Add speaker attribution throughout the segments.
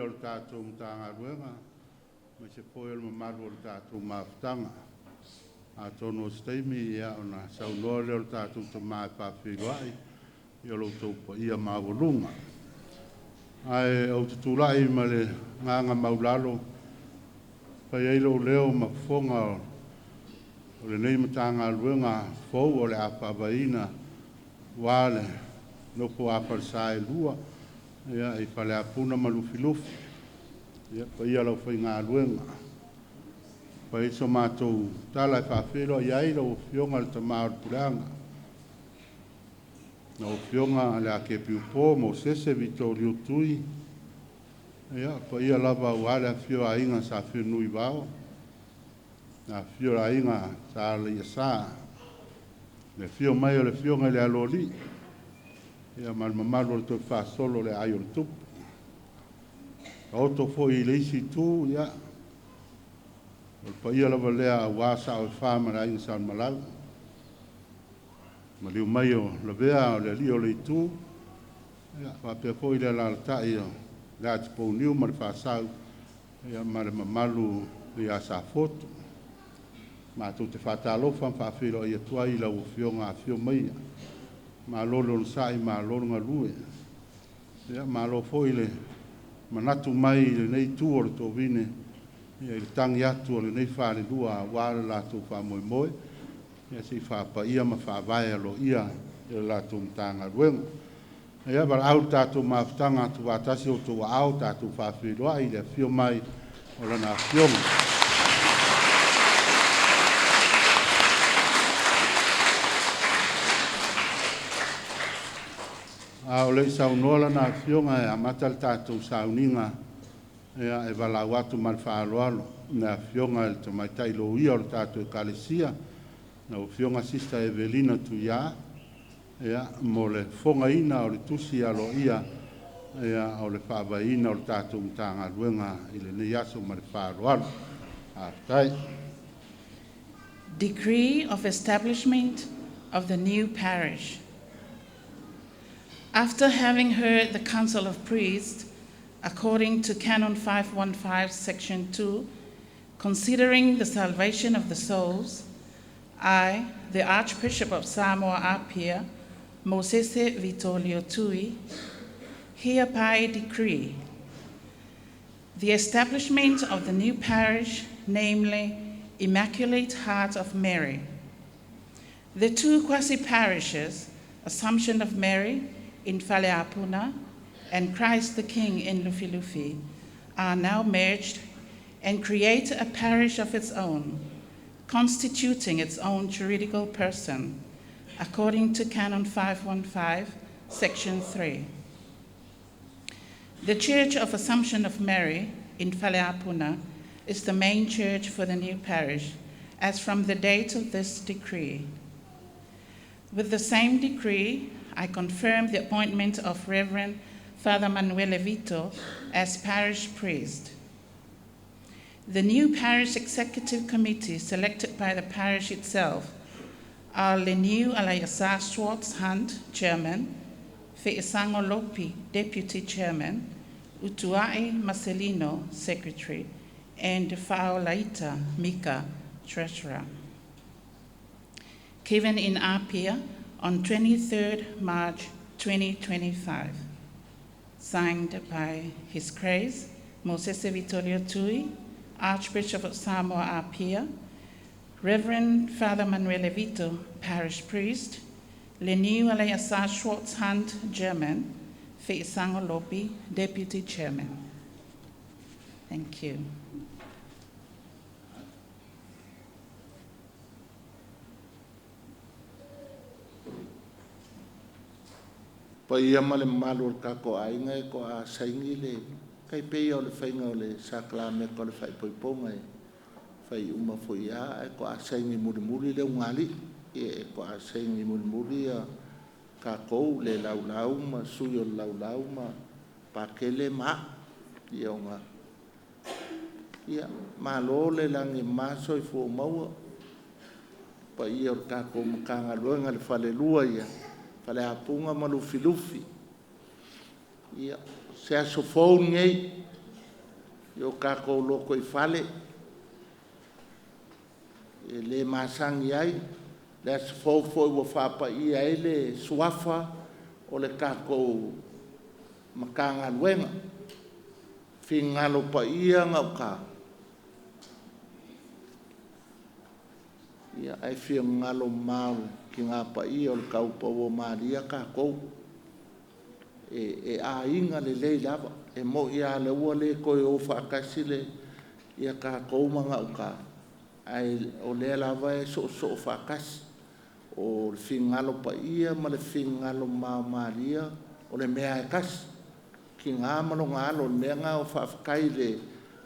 Speaker 1: ia o le tātou Matagaluega, me se poe o le mamalu o le tātou mafutanga. A tono steimi ia o na saunoa le o le tātou Tama e whawhiruai, ia lo tau pa ia mawalunga. Ai au tutulai ma le nganga maulalo, pai eilo leo mafonga o le nei Matagaluega Fou o le apawaina wale noko aparsae lua, ia i Faleapuna ma Lufilufi, ia pa ia lau Finagaluega. Pa iso mātou tala e whawhero i aira o fionga le Tama o le Pulanga. Na o fionga le Akiepikopo, Mosese, Vitolio tui. Ia, pa ia lava o ale a fio a inga sa fio nui vao. Na fio a inga sa le ia sa. Le fio mai o le fionga le aloli. Ia malmamalo le toi whasolo le aio le tupu. Ka oto fo i le isi tu, ia. Pa ia lava lea wasa o whama la inga sa malau. Ma liu mai o la vea o le li o le itu. Ia, whapea fo i le laltai o le atipo niu ma le whasau. Ia, ma le mamalu le asa foto. Ma tu te whatalofa whawhiro i atua i lau fionga a fio mai. Ma lolo le sai, ma lolo ngā lue. Ia, ma lo fo i le manatu mai le nei tu o le tō vine. Ia i tangi atu o le nei whare lua wāle lātou wha moe moe. Ia si whaapaia ma whaavae alo ia i le lātou Matagaluega. Ia wala au tātou mawhitanga atu wātasi o tō au tātou whawhiroa i le fio mai o lana fionga. O le saunoa lana fionga e amata le tātou sauninga ia e walau atu ma le whaaloalo na fionga le Taitai lo ia o le tātou ekalesia na o fionga sista Evelina tu ia mo le fonga ina o le tusi alo ia o le whaawaina o le tātou Matagaluega i le nei aso ma le whaaloalo. Aftai.
Speaker 2: Decree of establishment of the new parish. After having heard the Council of Priests, according to Canon 515, Section 2, considering the salvation of the souls, I, the Archbishop of Samoa Apia, Mosese Vitolio Tui, hereby decree the establishment of the new parish, namely Immaculate Heart of Mary. The two quasi-parishes, Assumption of Mary in Faleapuna and Christ the King in Lufilufi, are now merged and create a parish of its own, constituting its own juridical person, according to Canon 515, Section 3. The Church of Assumption of Mary in Faleapuna is the main church for the new parish, as from the date of this decree. With the same decree, I confirm the appointment of Reverend Father Manuele Vito as parish priest. The new parish executive committee selected by the parish itself are Leniu Alayasa Schwartz Hunt, chairman, Fe'isango Lopi, deputy chairman, Utuai Marcelino, secretary, and Faolaita Mika, treasurer. Given in Apia on 23rd March 2025. Signed by His Grace, Mosese Vitolio Tui, Archbishop of Samoa Apia, Reverend Father Manuele Vito, Parish Priest, Leniu Alayasa Schwartz Hunt, German, Fe'isango Lopi, Deputy Chairman. Thank you.
Speaker 3: Pa ia ma le malu ka ko ainga e ko a saingi le kai pe o le fainga o le sakla me ko le fai poiponga e fai uma foi a e ko a saingi muri le ngali e ko a saingi muri a ka ko le lau ma suyo lau ma pakele ma ia nga ia ma lo le langi maso i fu mau pa ia o ka ko mkanga luenga le fale lua ia Faleapuna ma Lufilufi. Ia se asofou ngei o kākou loko I whale, e le māsangi ai, le asa fōfoi wa whāpaia e le suafa o le kākou Matagaluega Fou Finagalo paia ngau kā. Ia ai Finagalo mau ki ngā paia o le kaupau o Maria kākou. E a inga le lei lava, e mo ia le ua le koe o whaakasi le ia kākou mangau kā. Ai o le lava e so whaakasi. O le Finagalo paia ma le Finagalo mau Maria o le mea e kasi. Ki ngā malongalo mea ngā o whaakai le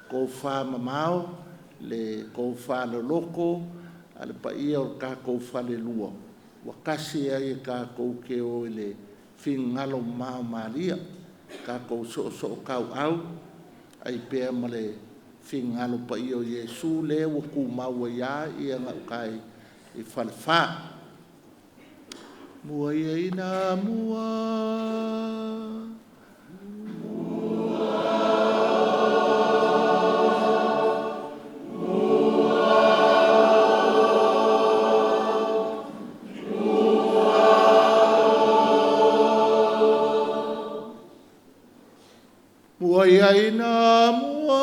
Speaker 3: kou wha mamao, le kou wha loko, a le paia o kākou whale lua. Wakasi ai e kākou ke o le Finagalo mau Maria, kākou so kau au, ai pēr ma le Finagalo paia o Yesu le wa ku mau ia ia ngau kai I whale wha. Mua ia ina mua. Mua ia ina mua.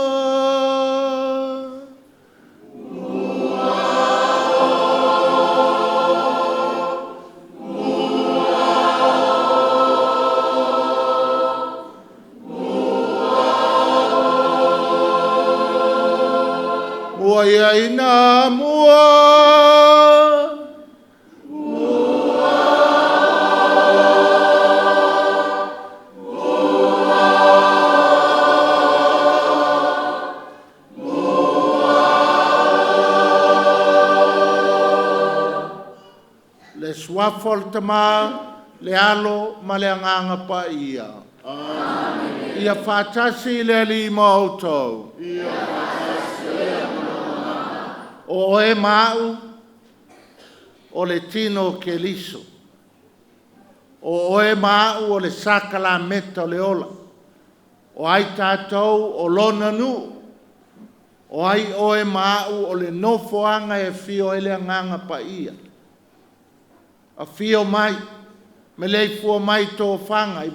Speaker 3: Mua ia ina mua. Le swafol tama le alo ma le anganga paia. Amen. Ia whatasi le lima outou. O e mau o le tino ke liso. O e mau o le sakala meta o le ola. O ai tātou o lona nu. O ai o e mau o le nofoanga e fio ele anganga paia. A fio mai, me lei fua mai tō whanga,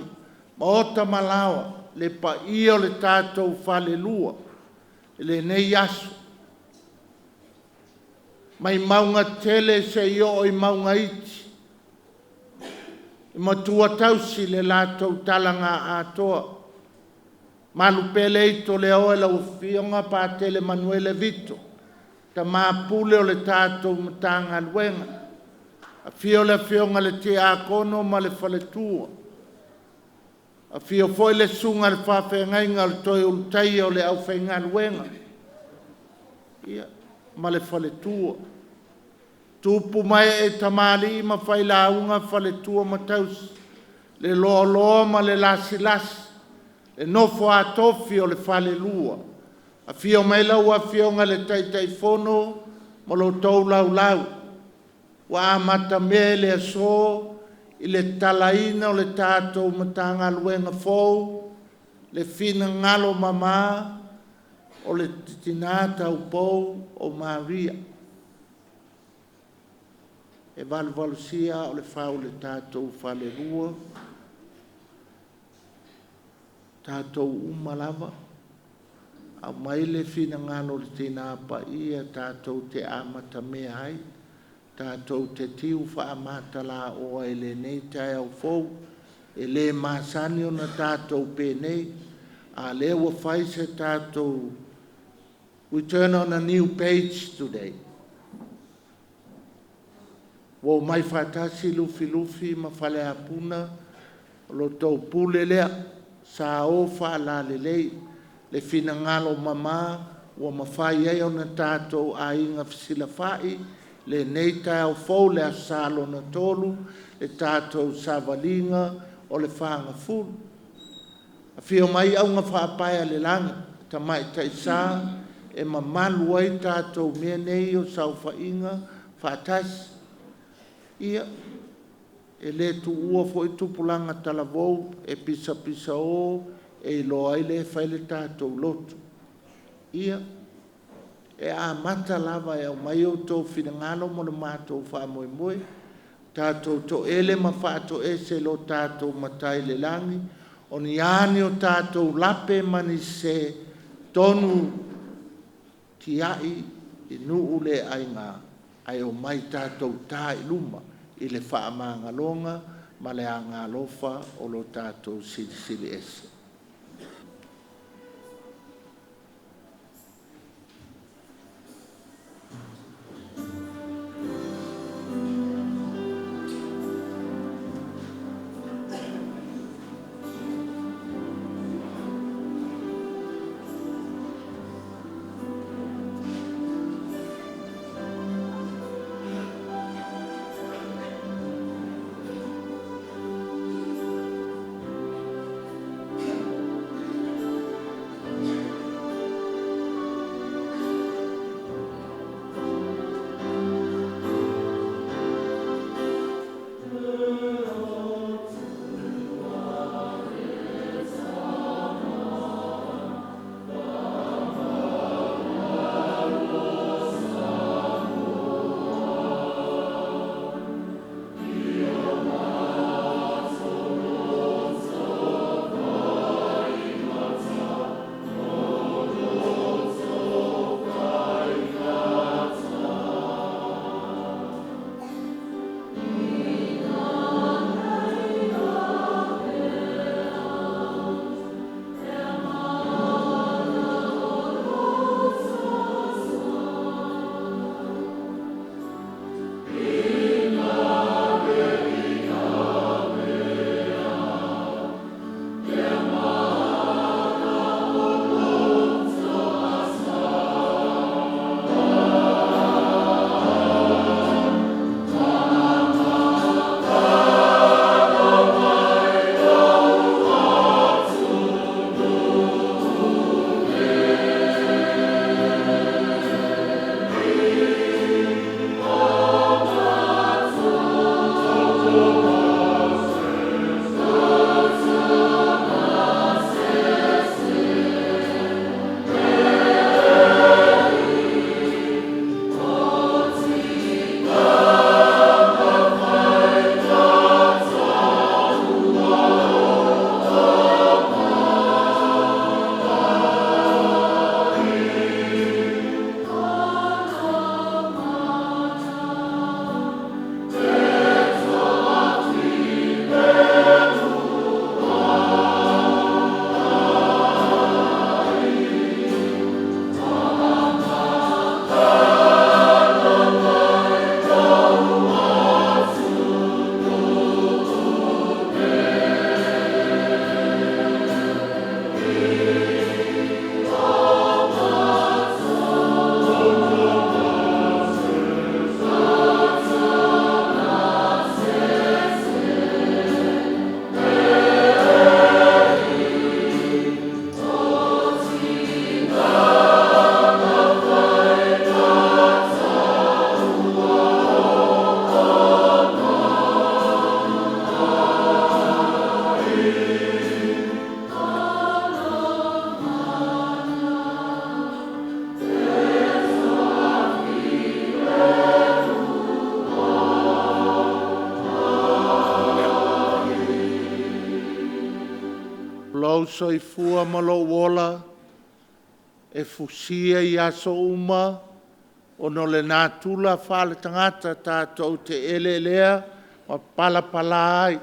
Speaker 3: ma ota malawa, le paia o le tātou whale lua, le nei asu. Mai maunga tele se io I maunga iti. I matua tausi le lātou talanga atoa. Malu pele ito le oe la Afioga Patele Manuele Vito. Tama Pule o le tātou Matagaluega. Afioga le te akono ma le faletua. Afio foi le sunga le whawhengainga le toi ultai o le au whaingaluenga. Ia. Ma le faletua. Tupu mai e tamali ma whailaunga faletua ma taus. Le loa ma le lasi. Le nofo a tofi o le fale lua. A fio mai lau a fionga le taitai fono ma lo tau lau. Wa amata mele a so I le talaina o le tātou Matagaluega Fou, le Finagalo mama o le titinata upou o Maria. E valvalusia o le whau le tātou whale rua, tātou umalava, a mai le Finagalo le tina paia tātou te amata mea ai, tātou te tiu wha amata la o e le nei tai au fou, e le masani o na tātou pēnei, a le wa whai se tātou. We turn on a new page today. Wo mai whatasi Lufilufi ma Faleapuna, lo tau Pule lea, sa o wha la lei, le Finagalo mama, wa mawhai ei o na tātou a inga fisila whai, le nei tai au fou le asalo na tolu, le tātou savalinga o le whanga fulu. A whio mai au ngā whaapaia le langa, ta mai taisa, e mamalu ai tātou mea nei o sau whainga, whaatas. Ia, e le tu ua fo I tupulanga talavou, e pisa o, e loa ai le whaile tātou lotu. ia e a mata lava e o mai o tō finangalo mo le mātou whāmoemoe, tātou to ele ma whātou e se lo tātou matai le langi, o ni ane o tātou lape mani se tonu ti ai i nuu le ainga, ai o mai tātou tā i luma i le whaamangalonga ma le angalofa o lo tātou sili ese. soifua ma lo wola e fusia i aso uma o no le nātula whale tangata tātou te ele lea ma pala pala ai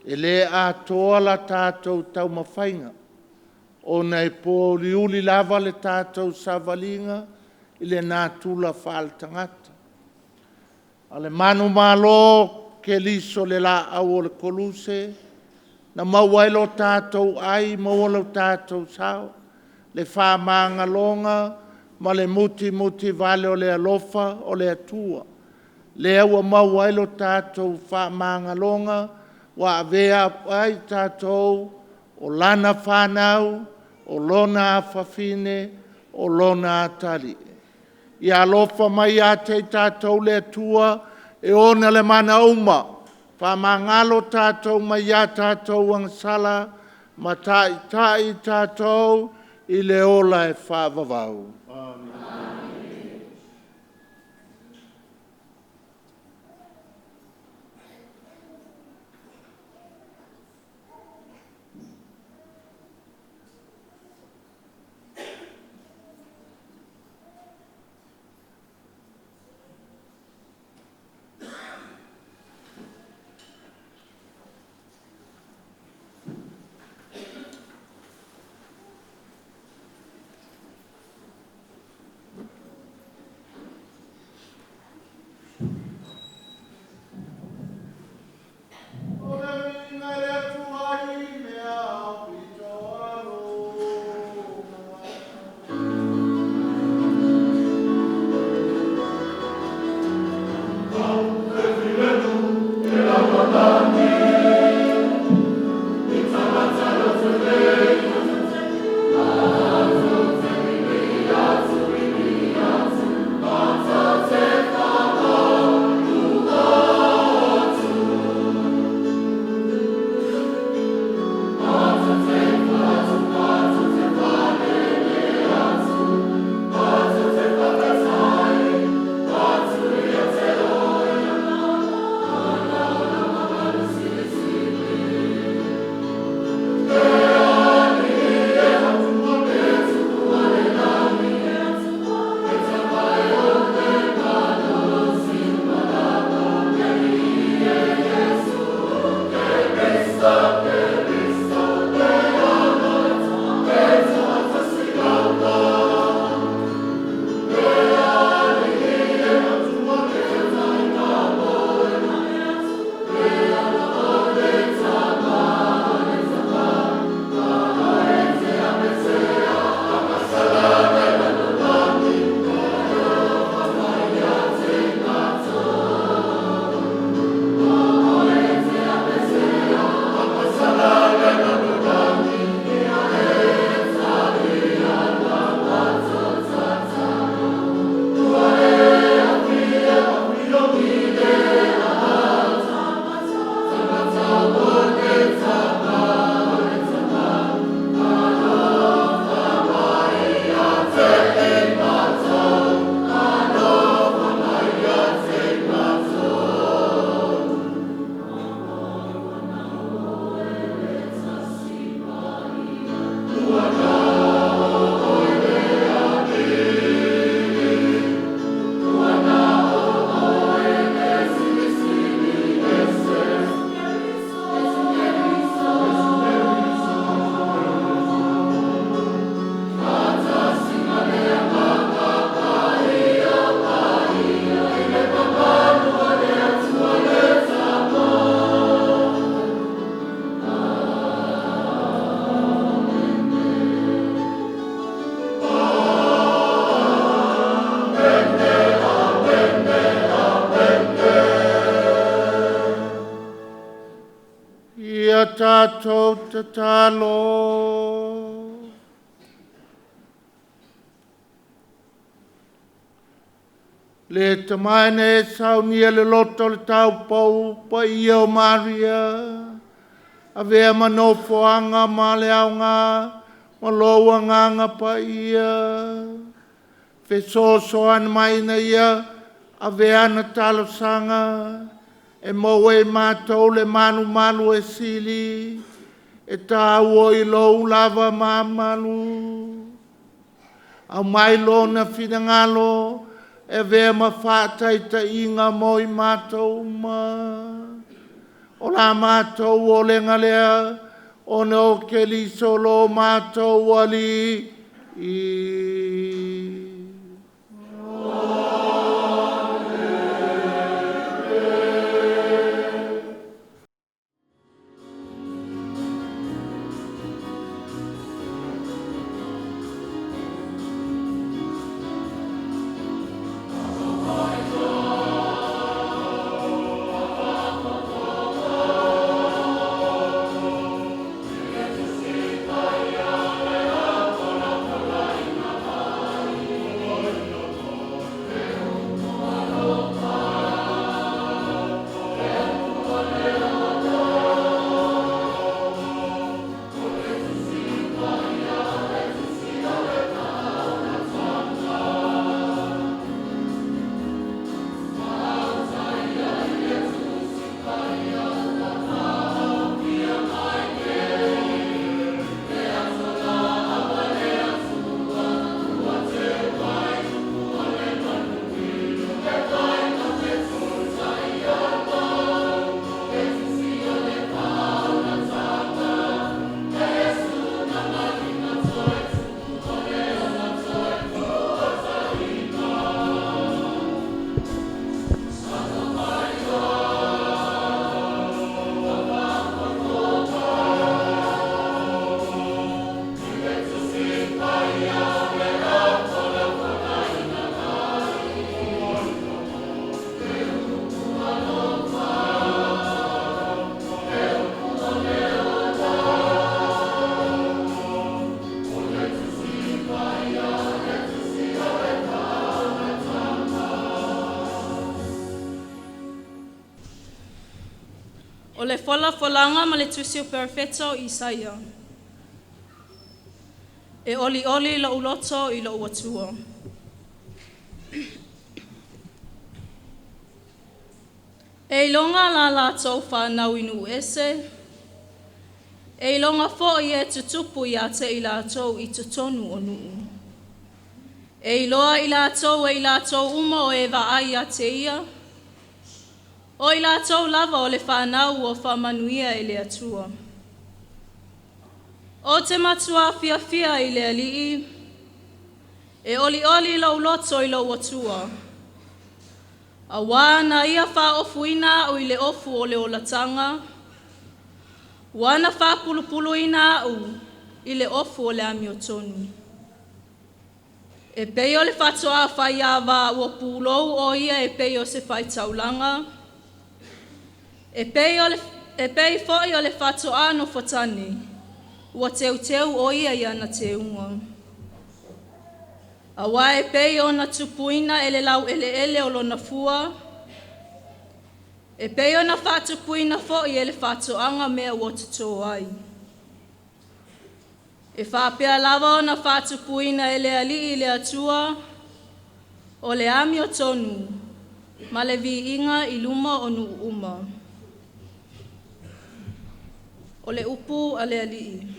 Speaker 3: e le a toa la tātou tau mawhainga o nei po liuli lava le tātou savalinga i le nātula whale tangata a le manu malo ke liso le la au o le koluse na mauailo tātou ai mauailo tātou sao le whamanga longa ma le muti muti vale o le alofa o le atua. Le aua mauailo tātou whamanga longa wa avea ai tātou o lana whanau, o lona awhawhine, o lona atari. I alofa mai a te tātou le atua e ona le mana uma. Whamangalo tātou mai a tātou ang sala, ma Taitai tātou, I le ola e whaavavau. Ia tātou te talo. Le te maene e saunia le loto le tau pou pa ia o Maria. A vea manofoanga ma le aunga, ma loa nganga pa ia. Fe so an maina ia, a vea na talo sanga. E moe mātou le manu e sili, e tā ua i lou lava mamalu. Au mai lona Finagalo, e vea ma whātaita inga moi mātou ma. O la mātou o lenga lea, o no ke li solo mātou ali i.
Speaker 4: le folanga ma le tusi o perfetto Isaia. E oli lo uloto I lo uatua. E longa la tau whanau inu ese. E longa fo I e tutupu ia te I la tau I tutonu o nuu. E loa I la tau uma o e vaai a te ia. O I la tau lava o le whanau o whamanuia I le atua. O te matua fia I le alii. E oli lo uloto I lo watua. A wana ia wha ofuina o I le ofu o le olatanga. Wana wha pulupuluina o I le ofu o le amiotonu. E peo le whatoa whaiawa ua pulou o ia e peo se whai taulanga. E pei foi o le whatoa no whatani. Ua teu o ia I ana teunga. A wae pei o na tupuina ele lau ele o lona fua. E pei o na whatupuina fo I ele whatoanga mea ua tuto ai. E whapea lava o na whatupuina ele ali I le atua. O le ami o tonu. Ma le vi inga I luma o nu uma. O le upu a le alii.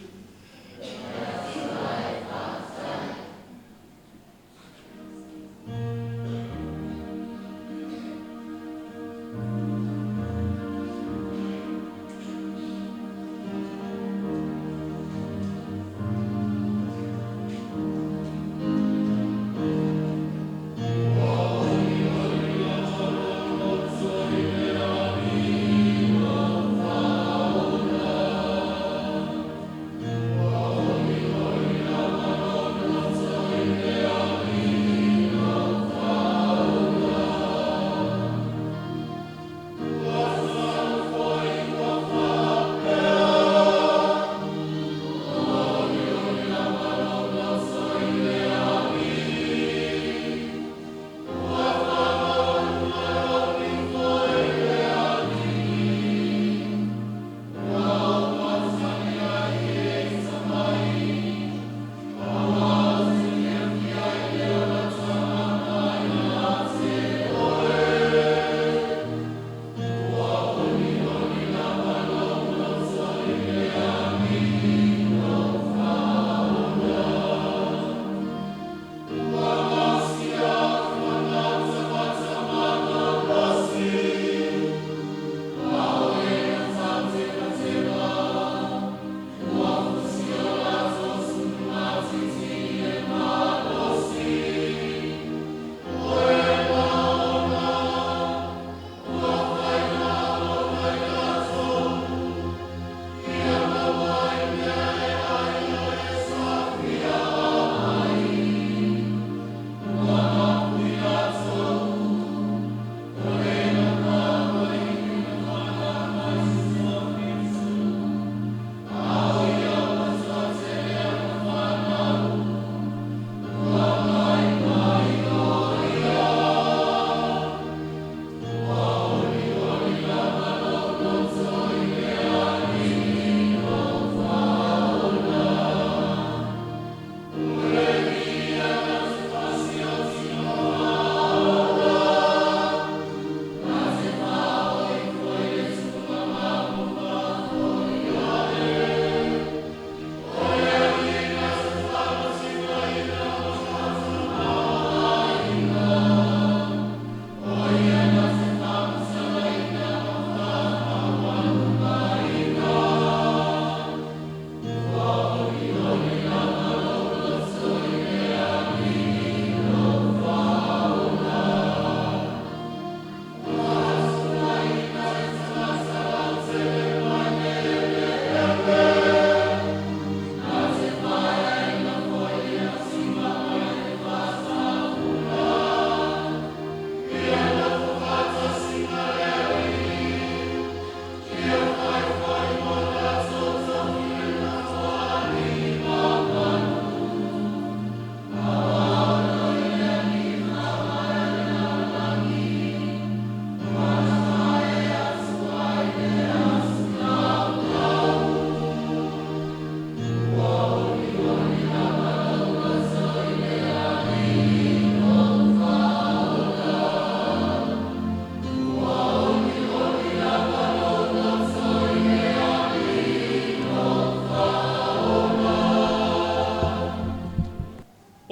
Speaker 5: Oh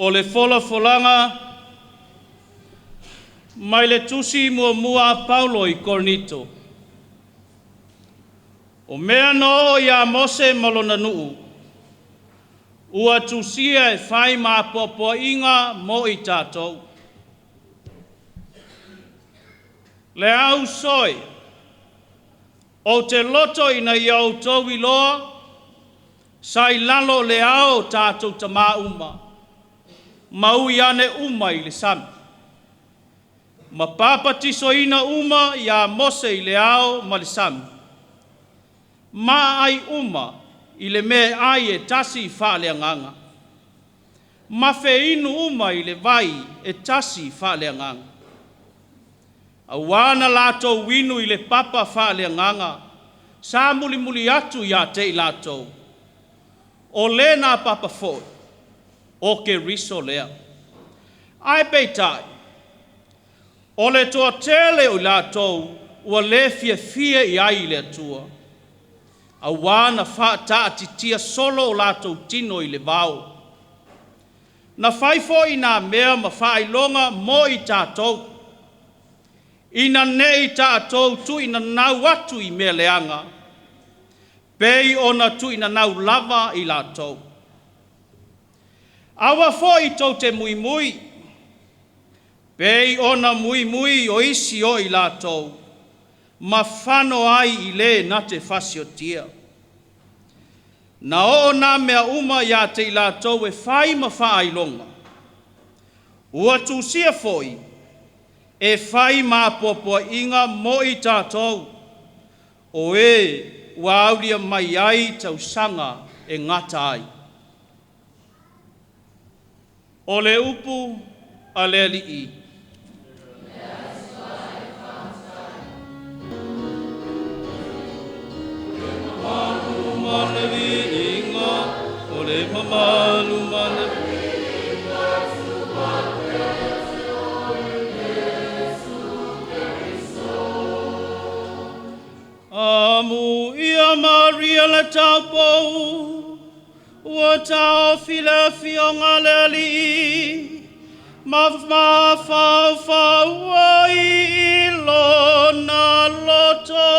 Speaker 5: o le folanga mai le tusi mua Paulo I Kornito. O mea no ia Mose malona nuu. Ua tusia e whai mā popo inga mo I tātou. Le au soi, o te loto ina iau tau iloa, sai lalo le au tātou tamā uma. Mau iane uma I le sami. Ma papatiso ina uma ia Mose I le au ma le sami. Ma ai uma I le me ai e tasi I whaaleanganga. Ma fe inu uma I le vai e tasi I whaaleanganga. Awana lato winu I le papa whaaleanganga. Sa muli atu ia te I lato. O le na papa foi. O ke riso lea. Ai peitai. O le toa tele o lato ua le fia I ai le atua. Awana whaata atitia solo o lato tino I le vau. Na whaifo I nā mea ma whailonga mo I tātou. Ina ne I tātou tu ina nau atu I mea leanga. Pei ona tu ina nau lava I latou. Awa fo I tau te mui. Pei ona mui o isi o I latou. Ma whano ai I le na te whasio tia. Na o na mea uma ia te I latou e whai ma whai longa. Ua tu sia foi. E whai mā popo inga mo I tātou. O ua aulia mai ai tau sanga e ngata ai. O le upu a le alii. O le mamalu mana Amu ia Maria le taupo, ua tau Filufi o ngā le ali, ma whau I lona loto.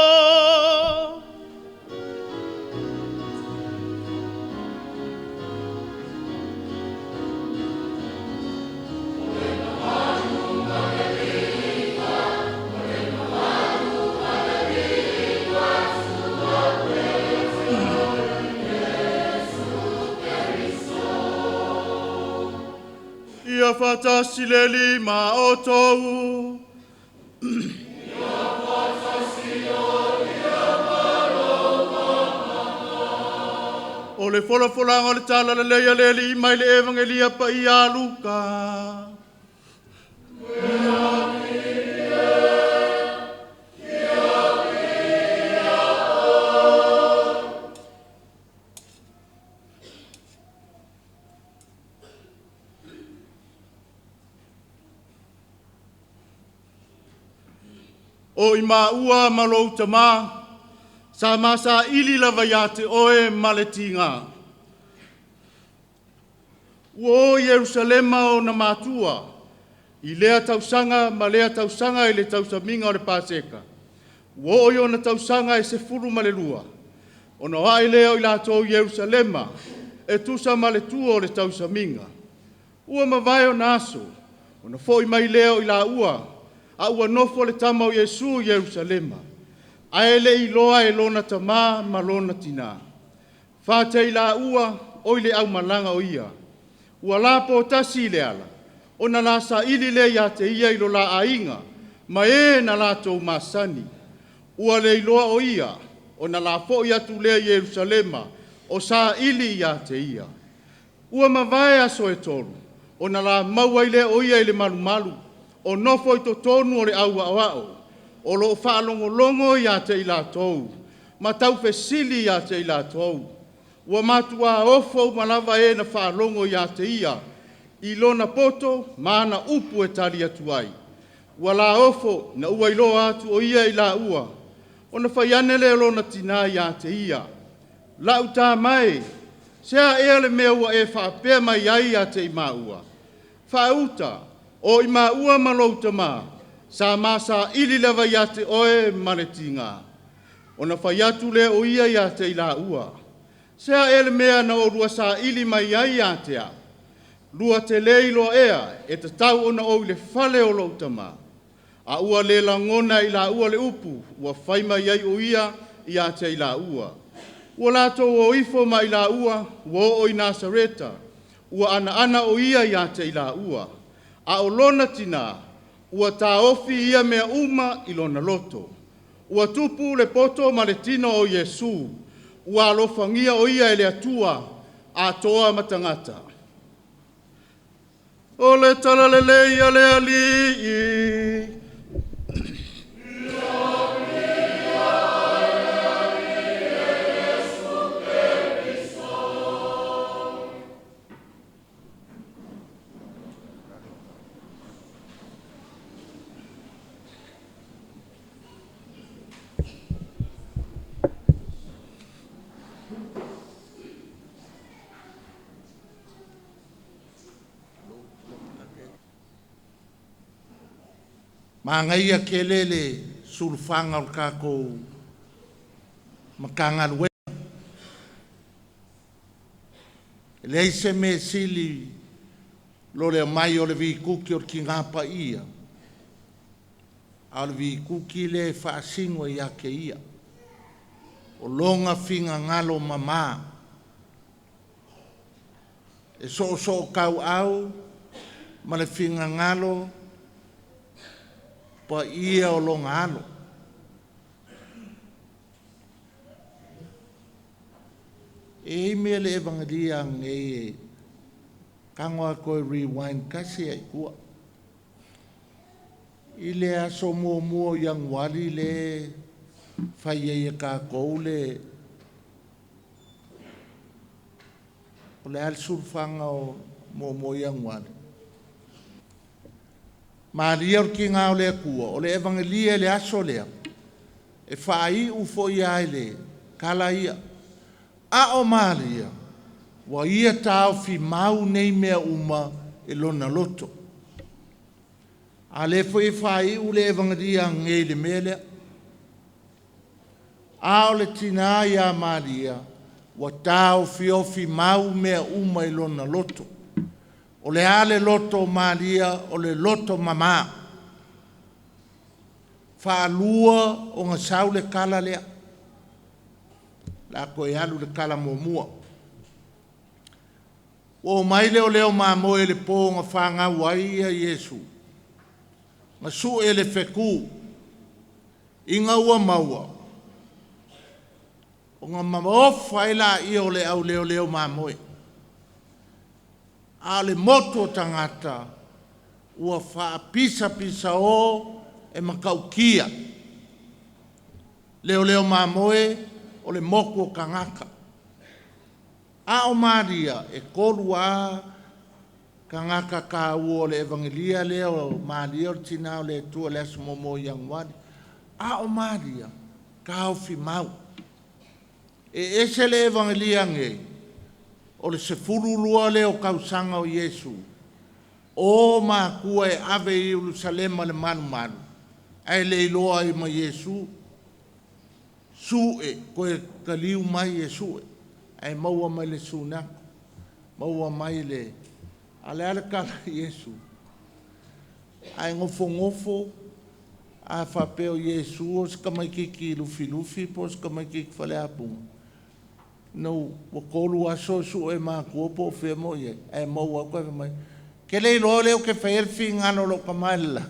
Speaker 5: Ia whatasi le lima o tou. Ia whatasi o ia maromanga. O le wholawholanga o le tala le leia le lima I le evangelia pa I a Luka. O I maua malou Tama, sa masa ili lava ia te oe maletinga. O Yerusalema o na matua, I lea tausanga ma lea tausanga I le tausaminga o le paseka. O na tausanga e se furu ma le lua. O na wae lea o I lato Yerusalema, e tusa ma le tua o le tausaminga. Ua mawai o naso, o na foi mai lea o I la ua, a ua nofo le tama o Yesu Yerusalema. A ele I loa e lona tama ma lona tina. Whate I la ua o I le au malanga o ia. Ua la po tasi le ala. O na la sa ili le ia te ia I lo la ainga. Ma na la tau masani. Ua le I loa o ia. O na la fo ia tu le Yerusalema. O sa ili ia te ia. Ua mawai aso e tolu. O na la maua I le o ia I le malu. O nofo I to tonu o le au awao. O lo whaalongolongo ia te I la tou. Ma tau fesili ia te I la tou. Ua matua ofo malava na whaalongo ia te ia. I lona poto mana upu e tali atu ai. Ua la ofo na ua ilo atu o ia I la ua. O na whaiane le lona tina ia te ia. La uta mai. Sea ea le mea ua e whaapea mai ai ia te I maua. Whauta, o i maua malou Tama, sa masa ili lava ia te oe maletinga. O na whai atu le o ia te ila ua. Sea ele mea na o rua sa ili mai ai ia te a. Lua te leilo ea e te tau ona o le fale o lou Tama. A ua le langona ila ua le upu, ua whai mai ai o ia te ila ua. Ua lato o ifo ma ila ua, ua o i Nasareta, ua ana o ia te ila ua. A o lona tina, ua ta ofi ia mea uma i lona loto. Ua tupu le poto ma le tino o Yesu, ua alofangia o ia ele atua, a toa matangata. O le tala le leia le alii.
Speaker 3: Mangaia kelele sulfanga o kako Matagaluega. Lei se me sili lo le mai o le vikuki o le Taulaga Paia. A le vikuki le whaasingo i ake ia. O longa finga ngalo mama. E so kau au ma le finga ngalo pa ia o longa alo. E me le evangelia nge kangoa koe rewind kasi ai kua. I le aso mua yang wali le whai e ka kou le o le al surfanga o mua yang wali. Maria o ki ngā o le kua, o le evangelia le aso lea. E whai ufo ia le kala ia. A o Maria, wa ia tau fi mau nei mea uma e lona loto. A le fo whai u le evangelia ngei le mele. A o le tina ia Maria, wa tau fi mau mea uma e lona loto. O le ale loto Maria, o le loto mama. Whaalua o ngā sau le kala lea. La koe alu le kala mua. O mai leo Manuele le pō ngā whanga wai a Yesu. Ngā su e le wheku. Inga ua maua. O ngā mamofa e la i o le au leo Manuele. A le moto tangata. Ua wha pisa o e makaukia. Leo Manuele. O le moko kangaka. A o Maria e korua kangaka ka ua o le evangelia leo Maria o tina o le tua le asamomo yang wani. A o Maria ka au fi mau. E ese le evangelia nge o le sefuru lua leo kausanga o Yesu. O ma kua e ave i Jerusalema le manu. Ai le iloa i ma Yesu. Sue, koe kaliu mai e sue. Ai maua mai le sunako. Maua mai le. Ale kala Yesu. Ai ngofo. A whapeo Yesu. O ska mai kiki Lufilufi. Po ska mai kiki Faleapuna. No, wakolu aso sue maa kuopo fia mo ye. Ai maua koe mai. Kele ilo leo ke whaelfi ngano lo kamaila.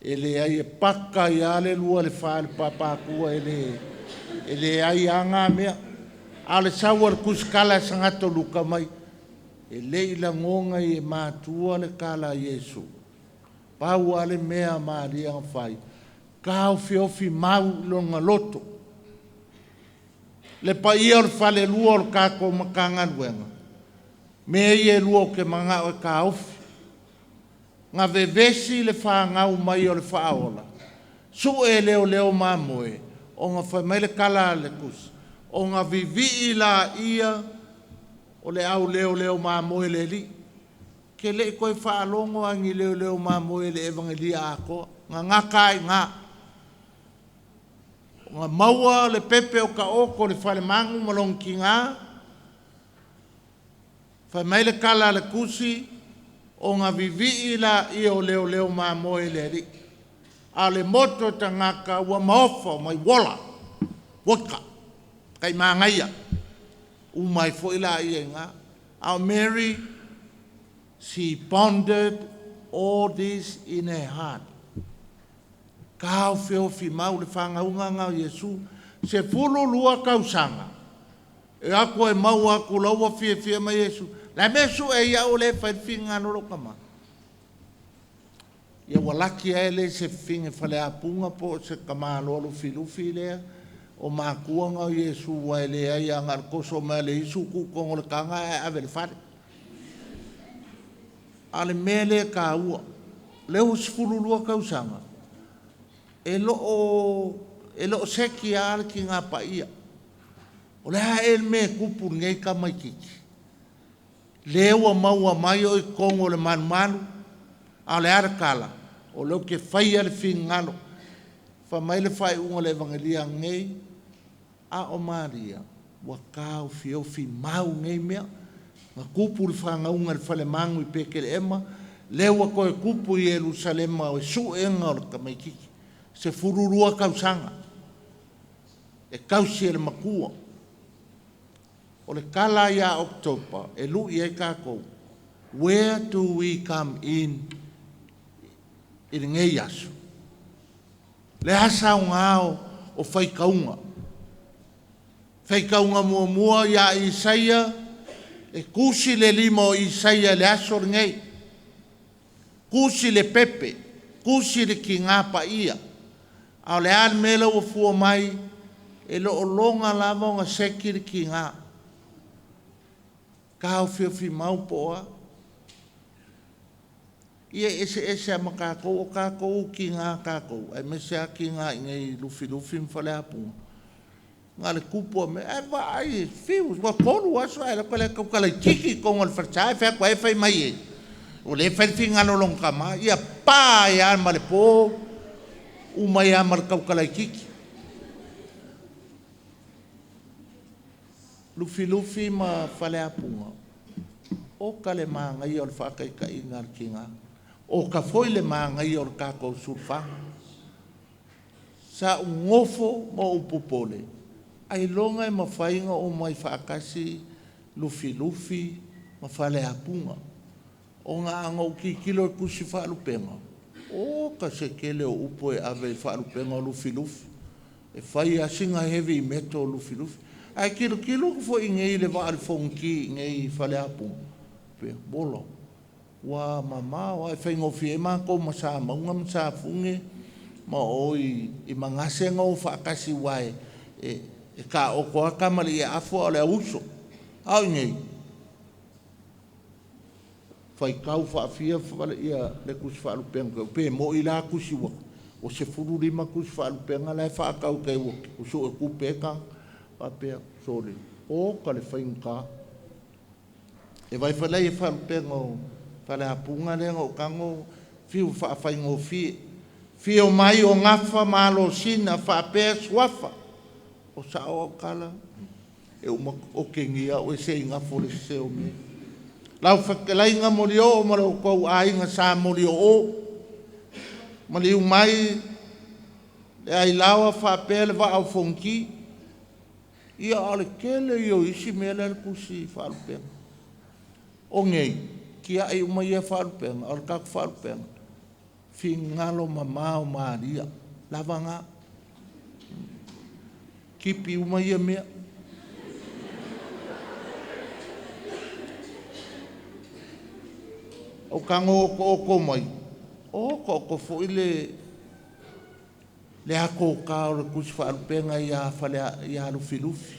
Speaker 3: Ele ai e paka i ale lua le whaale papakua ele ai anga mea. Ale sawar kuskala sangato luka mai. Ele ila ngonga i e mātua le kala Yesu. Pau ale mea Maria ngawhai. Kau fiofi mau longa loto. Le pa ia o le whale lua o le kako Matagaluega. Mea i e lua o ke manga o e ka ofi. Ngā vevesi le whāngau mai o le whaola. Su e leo Manuele, o ngā whai le kala le kus. O ngā vivi la ia, o le au leo Manuele li. ke le koe whaalongo angi leo Manuele evangelia ako, ngā kai ngā. Ngā maua le pepe o ka oko le whale mangu malong ki ngā. Whai mai le kala le kusi, o ngā vivi la i o leo Manuele ri. A le moto ta ngaka ua maofa mai wola, waka, kai māngaia. Umai fo ila i ngā. Our Mary, she pondered all this in her heart. Kau feo fi mau le whangaunga ngau Yesu, se fulu lua kausanga. E ako e mau aku laua fia mai Yesu. La mesu e iau le whaidwhinga noro kama. Ia walaki e le se whinge Faleapuna po se kamalo Lufilufi lea. O mākua ngau Yesu wa ele ai a ngar koso mai le isu kukongo le kanga e ave le whare. Ale mele ka ua. Leo sifurulua kausanga. E lo seki ale ki ngā paia. O leha e me kupu ngei ka mai kiki. Leo a maua mai o i kongo le manu. Ale ara kala. O leo ke whaia le whingalo. Wha mai le whai unga le evangelia ngei. A o Maria. Wa kau fio fi mau ngei mea. Nga kupu le whangaunga le whale mangu i peke le ema. Leo a koe kupu i Jerusalema o e su enga o le kamaikiki. Se fururua kausanga. E kausi e le makua. O le kala ia October. E lu i e kako. Where do we come in? I ngei asu. Le hasa o ngao o whaikaunga. Whaikaunga mua ia Isaia. E kusi le lima o Isaia le aso ngei. Kusi le pepe. Kusi le ki ngā paia. Ao le al mela o fua mai. E lo o longa lava o ngā seki le ki ngā. Ka au fi mau poa. Ia ese a makakou o kakou ki ngā kakou. E mesea ki ngā ingai Lufilufi Faleapuna. Ngā le kupo me, e vai, fiu, wa kolu aso, e lako le kaukala kiki kongo le farcha, e fea kwa e fai mai e. O le fai finga no long kama, ia pā e ama le pō, umai ama le kaukala kiki. Lufilufi ma Faleapuna. O ka le maa ngai o le whakai ka ingar ki ngā. O ka foi le maa ngai o le kākou surwhanga. Sa ngofo mo upupole. Ai longa e mawhainga o mai whaakasi Lufilufi ma Faleapuna. O ngā anga o ki kilo e kusi whaalupenga. O ka se kele o upo e ave whaalupenga o Lufilufi. E whai a singa heavy metal Lufilufi. Ai kilo ko fo ingei le whaalfonki ngei Faleapuna. Pe bolo. Wa mama wa e whaingofi e mako masa maunga masa funge. Ma oi i mangase ngau whaakasi wae. E ka o koa kamali e afo o le auso. Au ngei. Whai kau whaafia whale ia le kusi whaalupenga. Pe mo i la kusi wa. O se furu rima kusi whaalupenga le whaakau kei waki. O so e kupeka. Papea sori. O ka le whainga. E vai whalei e whaalupenga o Faleapuna lenga o kango. Fiu whaafhaingo fie. Fio mai o ngafa malo sina whaapea swafa. O sao au kala. E uma o kengia o e se ngafo le se o me. Lau whakelai ngā mori o mara o kou ainga sa mori o. Mari umai le ai lawa whaapea le wa au fonki. Ia ale kele i o isi mea le kusi whaalupenga. O ngei, kia ai umai e whaalupenga, al kaku whaalupenga. Fi ngalo mamao Maria, lava ngā. Kipi umai e mea. O kango o ko mai. O ko fo ile le ako ka o le kusi whaalupenga ia Lufilufi.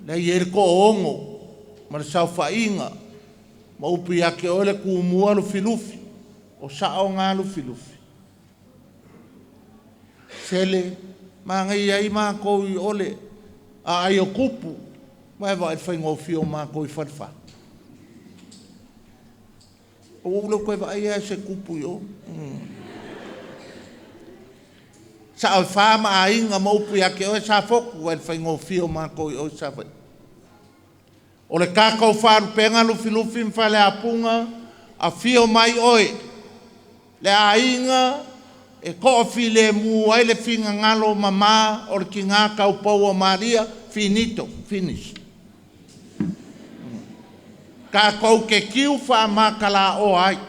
Speaker 3: Le iere ko ongo, ma le sau whainga, ma upi ake o le kuumua Lufilufi, o sao ngā Lufilufi. Sele, ma ngai ai mā kou i ole, a ai o kupu, ma e vai whaingo fio mā kou i whariwha. O lo koe vai e se kupu yo. Sa o whama a inga maupu ya ke o sa foku e whaingo fio mako i o sa vai. O le kakau wharu penga Lufilufi Faleapuna a fio mai oe. Le a inga e ko file mu ai le finga ngalo mama o le kinga kau pau o Maria finito, finish. Kakau ke kiu wha makala o ai.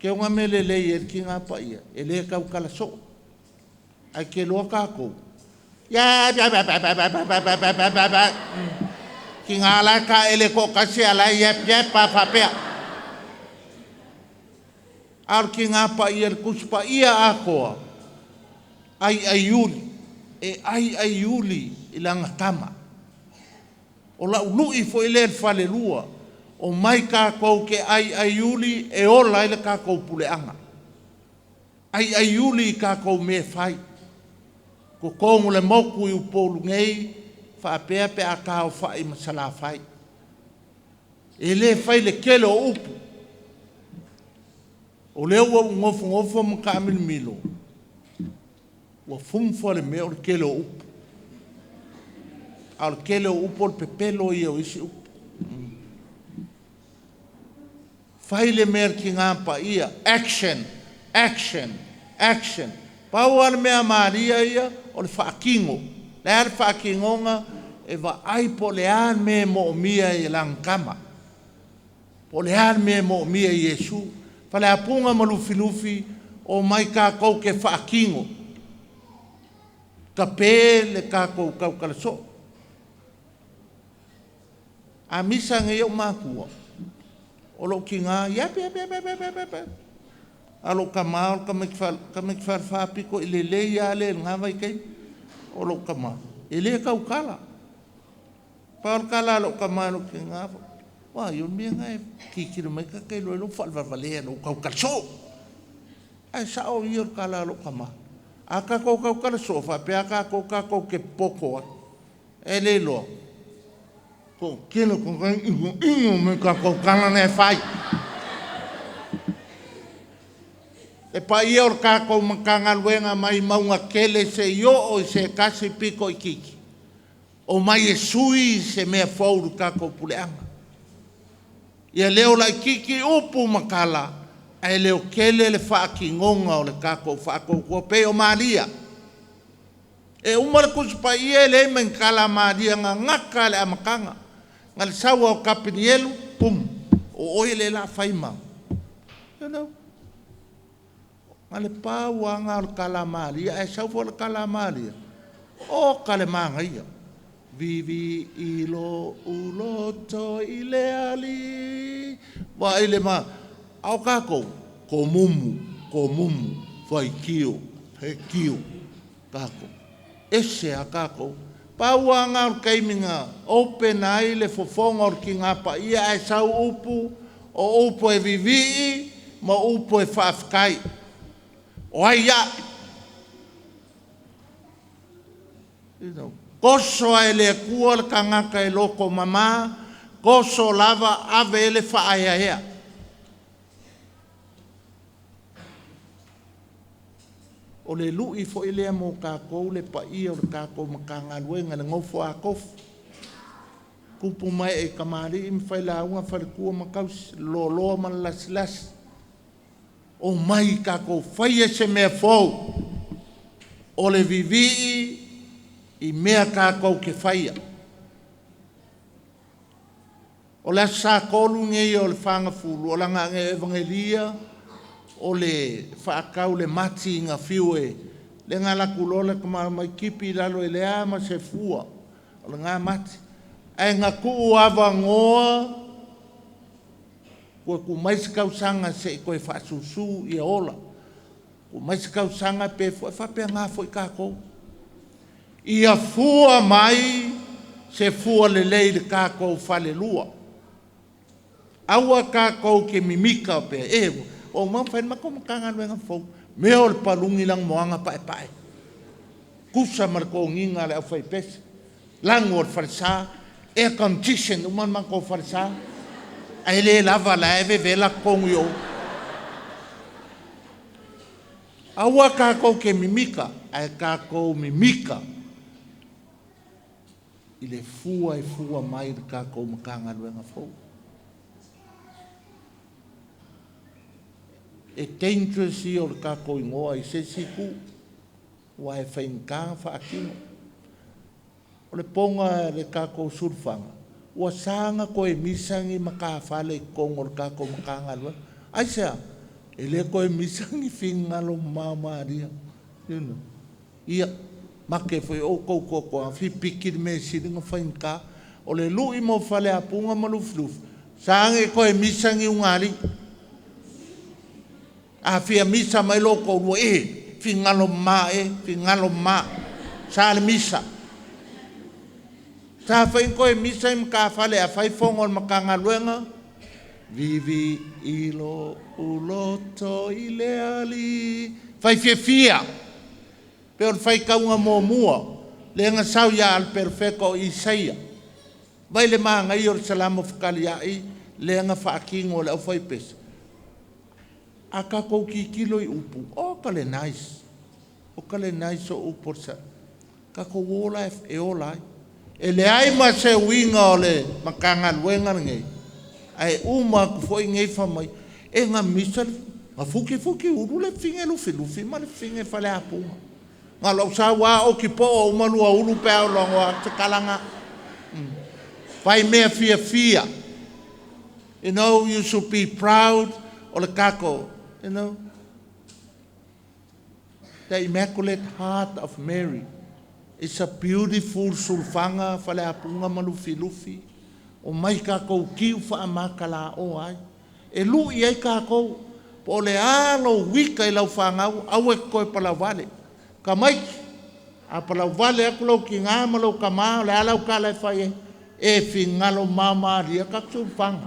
Speaker 3: Ke unga mele lei e kinga paia, e le kau kala so. Ai ke loa kakau. Ya, kinga ala ka ele ko kasi ala yep pa papea. Ar kinga paia kuspa ia akoa. Ai ayuli, e ai ayuli ilanga Tama. O la ului fo ile fale lua. O mai kakau ke ai ayuli e ola ile kakau Pule anga. Ai ayuli kakau me fai. Ko kongu le moku i upolu ngei, whaapea pe a kao whai masala whai. E le whai le kele o upu. O leo wa ngofu mka amil milo. Wa fumfo le meo le kele o upu. Al kele o upu le pepelo i o isi upu. Whai le mea ki ngāpa ia. Action, action, action. Pau ar mea Maria ia, o le whaakingo. Le ar whaakingonga, e wa ai po le ar me mo mia i langkama. Po le ar me mo mia i Yesu. Faleapuna ma Lufilufi, o mai kākou ke whaakingo. Ka pē le kākou kau kalaso. A misa nge iau mākua. O lo ki ngā, yap. Alo kamau ka me far piko ile le ya le nga vai kai o lo kama ile ka ukala par kala lo kama lo ki nga wa yo mi nga ki ki me ka kai lo fal vale lo ka kalso ai sa o yo kala lo kama aka ko ka kalso fa pe aka ko ka ko ke poko ele lo ko kilo ko me ka ko kala ne fai. E pa ia or kākou Matagaluega mai maunga kele se io o se kasi piko i kiki. O mai e sui se mea fauru kākou Puleanga. Ia leo lai kiki upu makala, ai leo kele le whaakingonga o le kākou whaakou kua pe o Maria. E umara kusi pa ia le men kala Maria ngaka le amakanga. Ngal sawa o kapinielu, pum, o oile la whaimau. You know? Ale pau anga o kalamalia, e sau fo le kalamalia. O kalemanga ia. Vivi ilo uloto ile ali. Wa ile ma, au kako, ko mumu, fai kio, he kio, kako. Ese a kako. Pau anga o kaiminga, open ai le fofonga o ki ngapa ia, e sau upu, o upu e vivi, ma upu e whaafkai. O ai ia. Koso ai le kua le kangaka e loko mama, koso lava ave ele whaaya hea. O le lui fo ele mo kākou le pa ia o le kākou Matagaluega le ngofo a kofu. Kupu mai e kamari im whailaunga wharekua makausi, loloa man lasi. O mai kako whaia se mea fau. O le vivi i mea kako ke whaia. O le sa kolu ngei o le whanga fulu. O langa nge evangelia. O le whaakau le mati ngā whiue. Le ngā laku lola kama mai kipi lalo e le ama se fua. O le ngā mati. E ngā kuu awa ngoa. Ko ku mai kau sanga se ko fa susu ia ola. Ko mai kau sanga pe fa pe nga foi ka ko. Ia fua mai se fua le le ka ko fale lua. Aua ka ko ke mimika pe e o ma fa ma ko kanga nga fo. Me ol palungi lang moanga pai. Kusa mar ko nginga le fa pes. Lang or falsa E condition uman man ko farsa. Ai le lava la eve vela kong yo. Awa kako ke mimika, ai kako mimika. Ile fua e fua mai kako Matagaluega Fou. E dangerous i o kako ingoa i se siku. Wa e whainka whaakino. O le ponga le kako surfanga. Wa sanga ko e misangi makawhale i kongo le kako Matagaluega. Ai sea, e le ko e misangi fingalo mamaria. Ia, make foi o koko a fi pikir me siringa whainka. O le lui mo Faleapuna ma Lufilufi. Sanga ko e misangi ungali. A fia misa mai loko ua fingalo ma sa le misa sa fai koe misa im ka fale a fai fongo Matagaluega vivi ilo uloto ile ali fai fia per fai kaunga mua le nga sau ya al perfecto Isaia vai le manga i or salamo fkali ai le nga whaakingo le au fai pesa a kako ki kilo i upu. O kale nice. O kale nice o upo sa. Kako wola e olai. E le ai ma se winga o le Matagaluega ngei. Ai uma kufoi ngei whamai. E nga misa nga fuki uru le finge Lufilufi ma le finge Faleapuna. Nga lau sa wa o ki po o umalua uru pe au longo a te kalanga. Vai mea fia. You know, you should be proud o le kako. You know, the Immaculate Heart of Mary is a beautiful sulfanga Faleapuna ma Lufilufi. O mai kako kiu whaamakala o ai. E lu i ai kako po le alo wika i lau whangau au e koe Palawale. Ka mai a Palawale aku lau ki ngā malau ka maa le alau ka lai whai e fingalo mama ria kak sulfanga.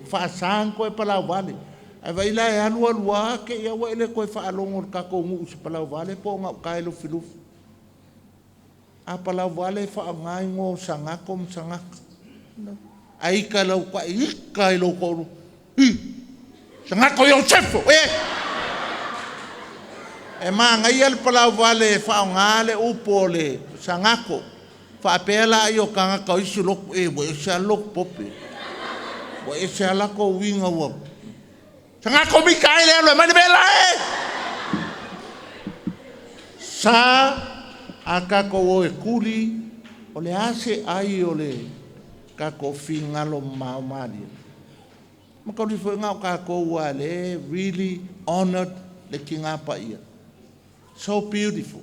Speaker 3: Whaasang koe Palawale. Ai vai la e anu alua ke ia wa ele koe whaalongo kako ngu usi Palawale po ngau kai Lufilufi. A Palawale whaangai ngō sangako msangaka. Ai ka lau kwa ika i lau koru. Sangako i au sefo, E maa ngai al Palawale whaangale upo le sangako. Whaapela i o kanga kau isi loku wa isi a loku pope. Wa isi a lako winga wa. Sangako mika ai leo mani bela Sa a kako o e kuli o le ase ai o le kako fingalo maumari. Maka li foi ngau kako ua le really honored le Taulaga Paia. So beautiful.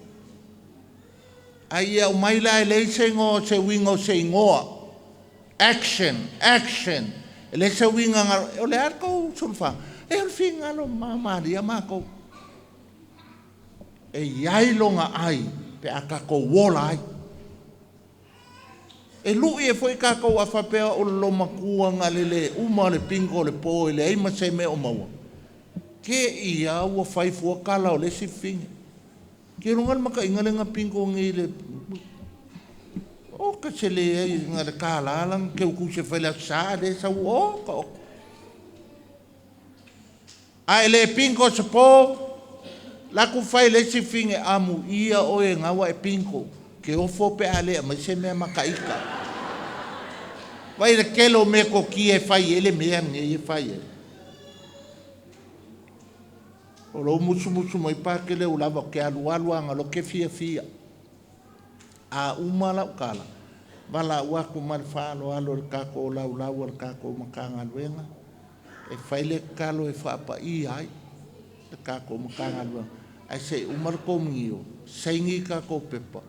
Speaker 3: Ai au maila e le se ngo se wingo se ngoa. Action. E le se winga o le arko sulfa. E o fingalo maumari amako. E iai longa ai pe a kako wola ai. E lui e foi kako a whapea o lo makua nga le uma le pingo le po le ai se me o maua. Ke ia ua whaifua kala o le si finga. Ke rungal maka inga le nga pingo ngi le o ka se le nga le kala lang ke uku se whaila sa le sa o ka o. Ai le pingo se po la ku fai le si finge amu ia o e ngawa e pinko ke o fo pe ale ma se me makaika vai le kelo me ko ki e fai ele me e fai o lo musu mai pa ke le ulava ke alu anga lo ke fia a umala kala bala wa ku mal fa lo alo ka ko la ka ko Matagaluega e fai le kalo e fa pa i ai ka ko Matagaluega ai se umar ko mio saingi ka ko pepa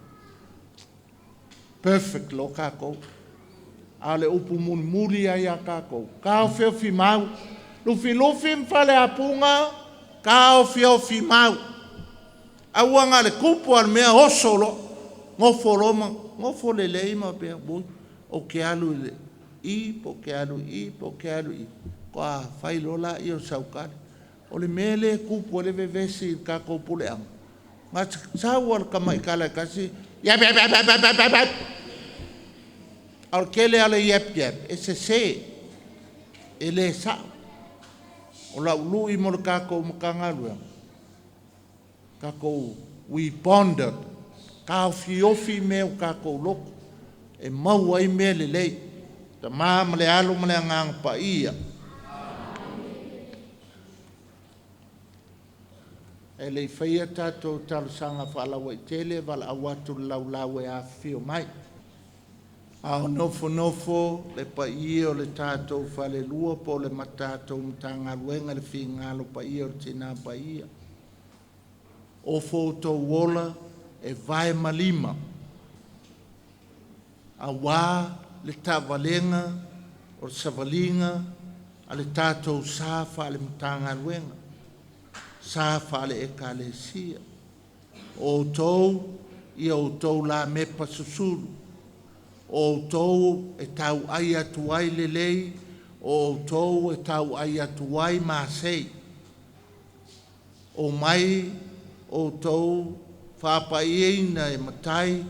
Speaker 3: perfect lo ka ko ale upu muri ai ka ko ka fe fi mau Lufilufi Faleapuna ka fi mau awanga le kupu al mea osolo ngofo le leima pe bo o ke alu i po ke alu ko fai lola i o saukari o le mele kupu le vevesi ka ko Pule am mas sawal ka mai kala kasi ya Al kele ale yep e se e le sa o la ulu I mo le kako makangaluenga kako we bonded ka fiofi me o kako loko e mau ai me le lei Tama ma le alo ma le Taulaga Paia e le faia tatou talusanga Faleapuna vala awatu laulau e afio mai ao nofo le paia o le tatou falelua po le matatou matagaluega le figalo paia o le tina paia o foutou ola e vae malima auā le tavalenga o le savaliga a le tatou sa faale matagaluega sa faale ekalesia o tou ia o tou la mepa susulu o tou e tau ai atu ai lelei o tou e tau ai atu ai masei o mai o tou faapaiaina e matai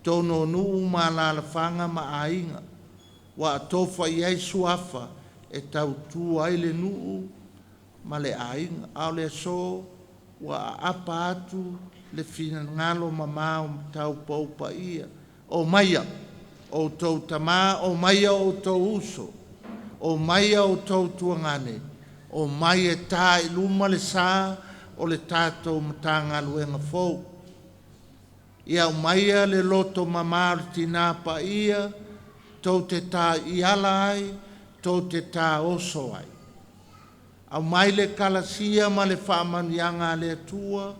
Speaker 3: tono nuu ma lalafanga ma ainga wa tofa iai suafa e tau tu ai le nuu ma le ainga au le so wa apa atu le finagalo mama o tau pou paia o maia o tou Tama o maia o tou uso o maia o tou tuangane o maia tā I luma le sa o le tatou matagaluega fou ia o maia le loto mama o le tina paia tou te tā iala ai tou te tā oso ai au mai le kalasia ma le whaamanianga le atua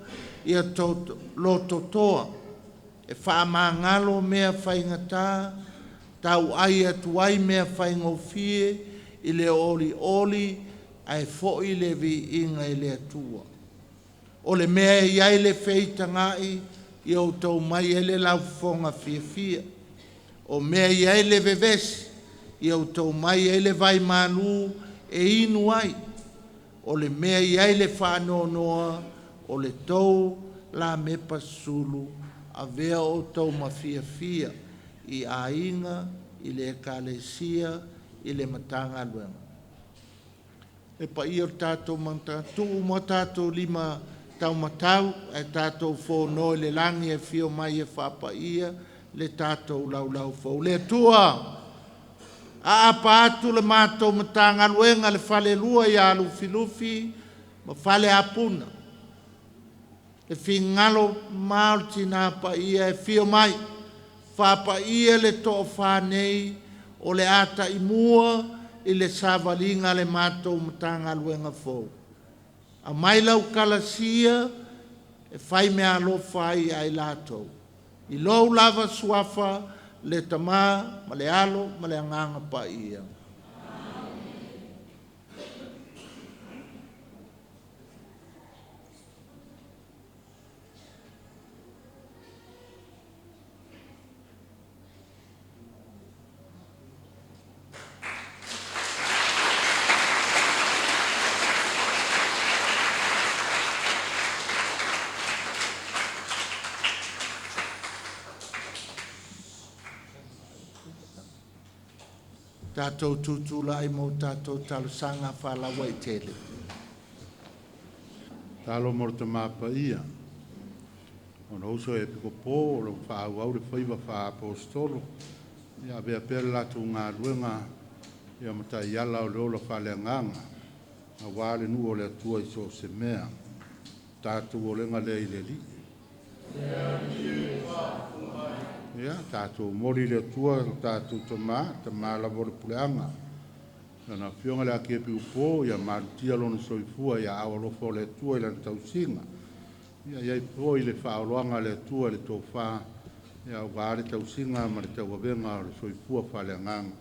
Speaker 3: ia tou loto toa e whaamangalo mea whaingata tau ai atu ai mea whaingofie I le oli ai foi le vi inga I le atua o le mea iai le wheitangai I o tau mai ele lau fonga fia o mea iai le vevesi I o tau mai ele vai manu e inu ai o le mea iai le whanonoa o le tau la mepa sulu a vea o tau mafia I ainga I le ekalesia I le matagaluega e paia o tatou matatuu mo tatou 5 taumatau e tatou fono I le langi e fio mai e Faapaia le tatou laulau fou le atua a apa atu le matou matagaluega le falelua ia Lufilufi ma Faleapuna e fingalo ma o le tina paia e fio mai Faapaia le toʻafānei o le ata imua I le savaliga le matou matagaluega fou a mai lau kalasia e fai mea alofa ai ai latou I lou lava suafa le Tama ma le alo ma le agaga paia tatou tutula ai mo tatou talusanga whalawa I tele.
Speaker 1: Talo mo te Paia. Ona uso Akiepikopo o lo whaau le whaiva wha apostolo. Ia bea pere latu ngā ruenga ia matai iala o le ola whaleanganga. A wale nu o le atua I so se mea. Tatou o lenga le I le li. Ia, tatou mori le atua, tatou Tama la vore puleanga. Nana Afioga le Akiepikopo ia malutia lona soifua ia aolofa o le atua I lana tausiga. Ia iai poi le whaoloanga le atua le tōwha. Ia wā le tausiga ma le tauavenga o le soifua whaleanganga.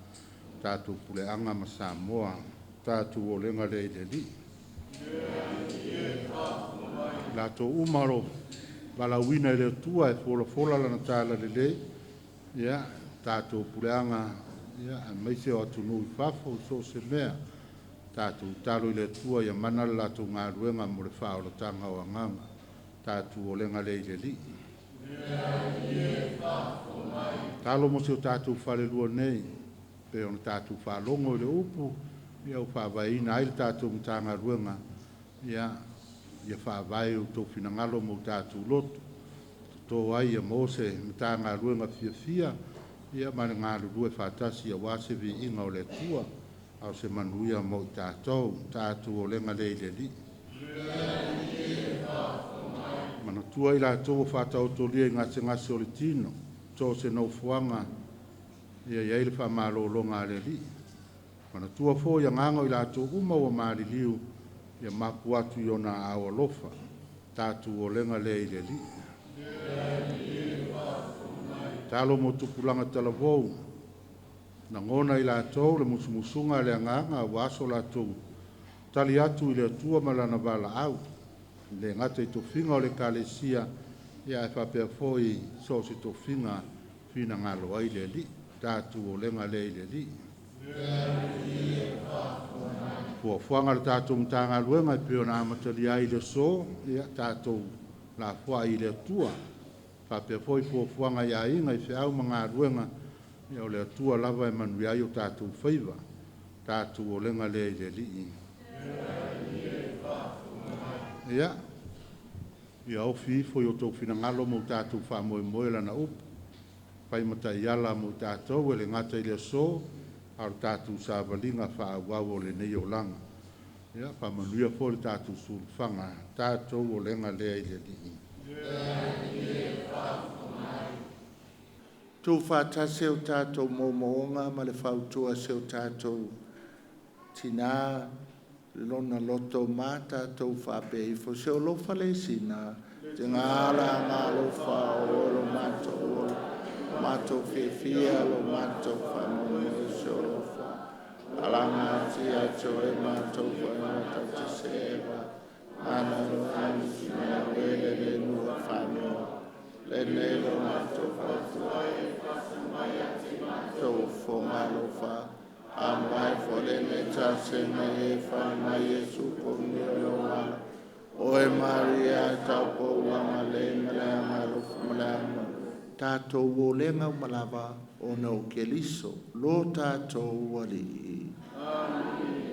Speaker 1: Tatou puleanga ma Samoa. Tatou o lenga le I le li. Latou umaro balauina I le atua e fola lana tala le lei. Ia, tatou puleanga ia maise o atunu I fafo so se mea. Tatou talo I le atua ia mana latou ngā ruenga mo le whaolotanga o anganga. Tatou o lenga le I le li. Talo mo se o tātou whare lua nei, pe o na tātou whalongo le upu, ia o whawai na ai le tātou mtanga ruenga, ia whawai o tō Finagalo mo tātou loto, tō ai ia Mosese mtanga ruenga fia, ia mana ngā lulue whātasi a wase vi inga o le tua, au se manuia mo i tātou o lenga le li. Mana tua i la tō whātau tō lia i ngase o le tino, tō se nau fuanga, ia iai le whamalo longa le li. Mana tua fō ia ngango i la tō uma o maari liu, ia maku atu i ona awa lofa, tātou o lenga le li. Talo mo tupulanga talavou, na ngona i la tō le musumusunga le anganga waso la tō, tali atu i le tua malana wala au, le ngata i tofinga o le kalesia, ia e whapea foi so se tofinga Finagalo ai le li, tātou o lenga le li. Fua fuanga le tātou mtanga luenga i peo na amatali ai le so, ia tātou la fua i le tua, whapea foi fua fuanga ia inga i whiau mga luenga, ia o le tua lava e manui ai o tātou whaiva, tātou o lenga le li. Ia o foi o tō Finagalo mo tātou whamoe lana upu, pai matai ala mo tātou e le ngata i le so, ar tātou sāwalinga whaawau o le nei o langa. Ia, whamanuia fo le tātou sulfanga, tātou o lenga lea i le li.
Speaker 3: Tu whātase o tātou mōmoonga ma le whautua se o tātou tina lona loto mā tātou whapei fo se o lofa le sina te ngāra ngā lofa o lo mātou mātou whiwhia lo mātou whamoe se o lofa alanga ti ato e mātou whaimata te sewa mana lo hansi Manuele le nua whanua le nelo mātou whatua e whasamai ati mātou whonga lofa amai fole me tase me e whanai e supo nio ala o e Maria taupo wanga le malama lofa malama tātou o lenga malava o no keliso lo tātou wali. Amen.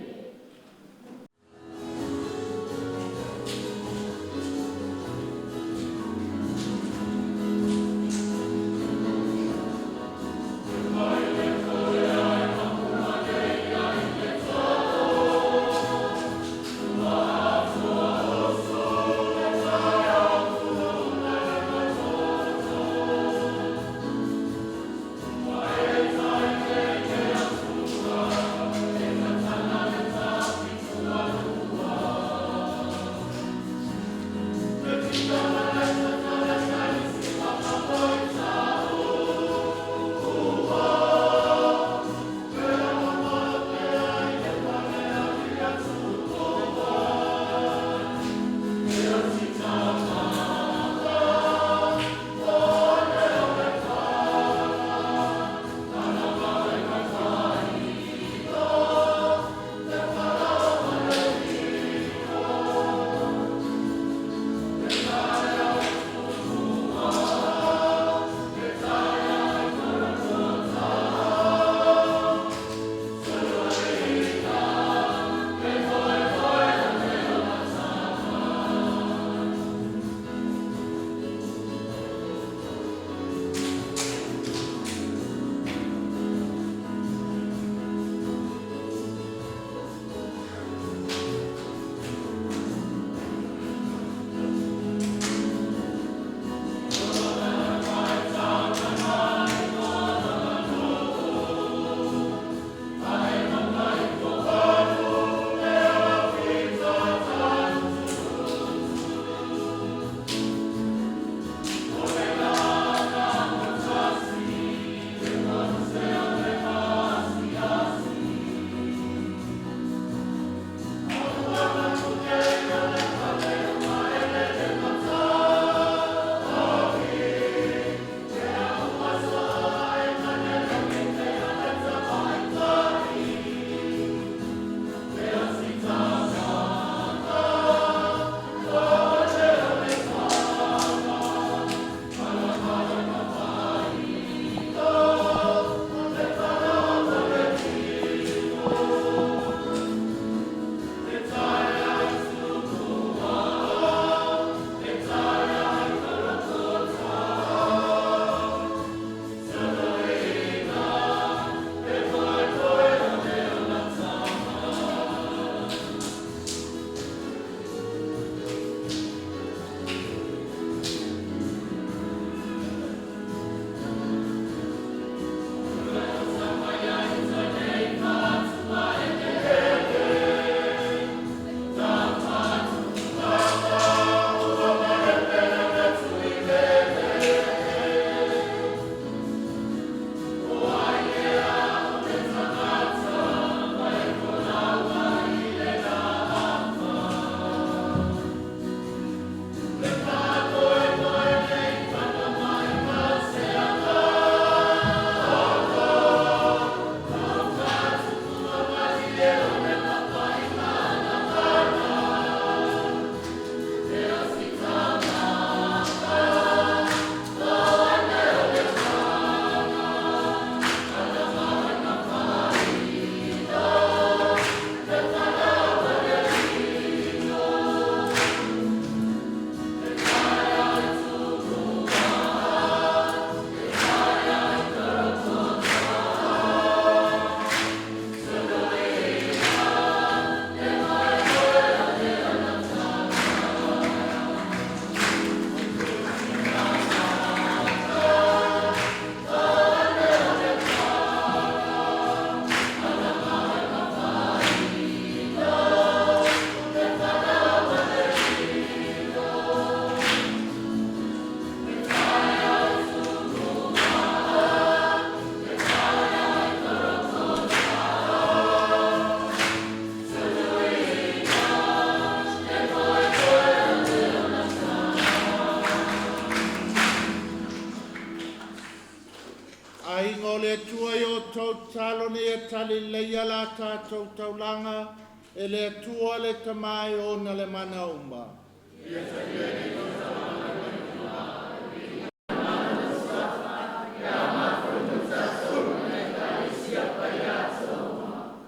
Speaker 3: tali leia la tātou taulanga, e le atua le tamai o na le mana uma.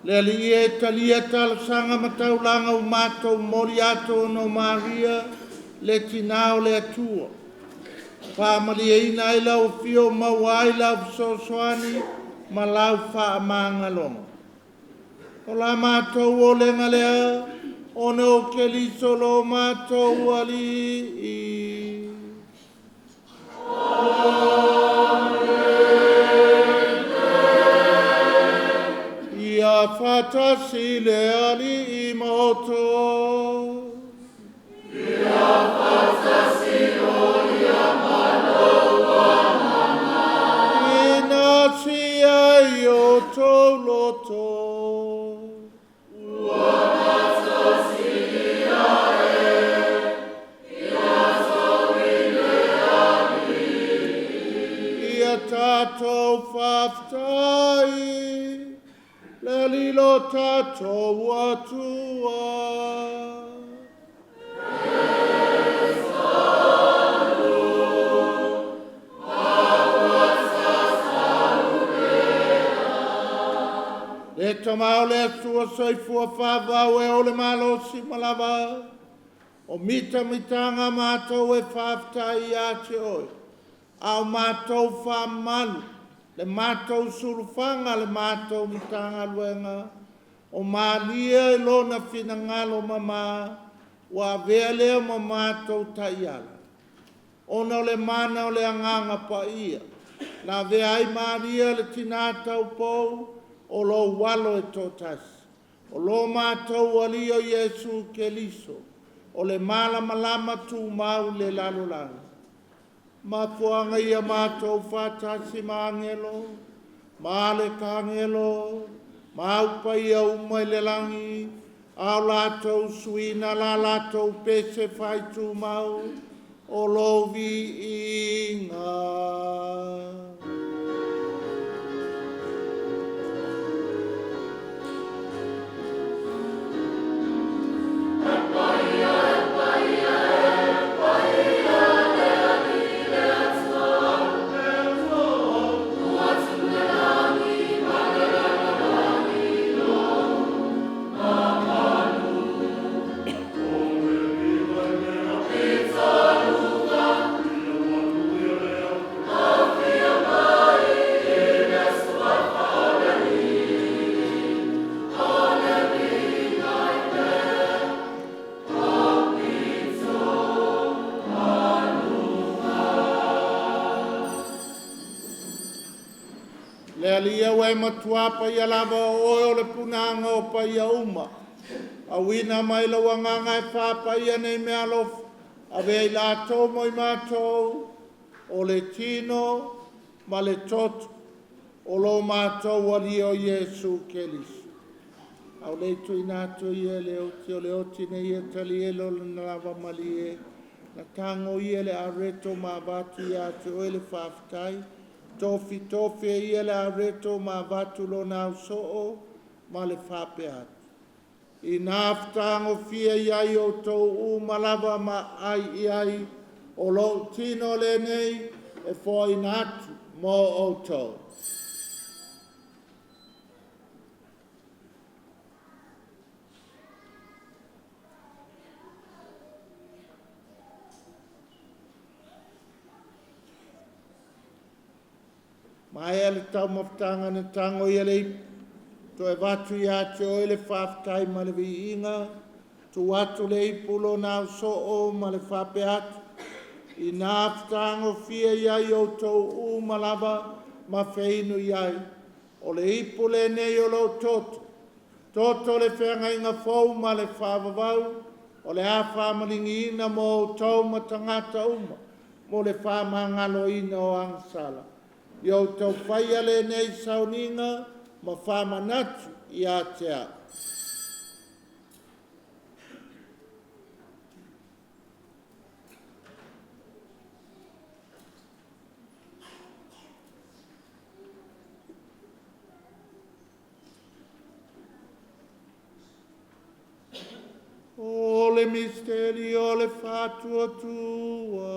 Speaker 3: Le ali e talia talasanga mataulanga o mātou mori ato no Maria, le tinao le atua. Pāmali e ina i lau fio mawai lau sosoani, ma lau wha mangalonga. O la mātou o le ngalea, o ne o ke liso lo mātou ali. Ia fatasi le ali I moto. Ia fatasi o ia manoa mama. Ina sia I o toloto. Ua fatasi ia ia sawine ali. Ia tatou faftai. Le lilo tatou atua. Le tamau le atua soifua whawau e o le malosi malava. O mita mitanga mātou e whaftai ate oi. Au mātou whamalu. Le mātou surufanga le mātou mitanga luenga. O mālia e lona finangalo mama. Wa vea leo ma mātou taiala. Ona le mana o le anganga paia. Na vea ai mālia le tinatau pou. O lo walo e totasi. O lo mātou alio Yesu Keliso. O le mala malama tu mau le lalo lalo. Ma fuanga ia mātou whātasi ma angelo, ma le ka angelo, ma upa ia umai le langi, au lātou suina la lātou pese whai tū mau, o lovi inga. Alia wai matua pa ia lava o le punanga o pa ia uma. A wina mai la wanganga e whapa ia nei mea lofu. A vei la tō moi mātou o le tino ma le totu o lo mātou wali o Yesu Keliso. Au le tui nātou ia le oti o le oti nei ia tali e lo le nalawa mali e. Na tango ia le areto ma vatu ia te o le whaftai. Tofi tofi e ia le areto ma vatu lo nau soo ma le whape atu. I nāwhtango fia iai o tau u malawa ma ai iai o lo tino le nei e fo i natu mo o tau. Mai ele tau maftanga na tango i ele to e watu i ate o ele whaftai ma le vi inga, to watu le ipulo nau so o ma le whape atu, i nāwhtango fia iai o tau u malawa ma whainu iai, o le ipule nei o lo toto, toto le whenga inga fau ma le whawawau, o le a whamalingi ina mo o tau ma tangata uma, mo le whamangalo ina o angsala. Yo tau whaia le nei sauninga, ma whamanatu i a te a. O le misteri o le fatua tua.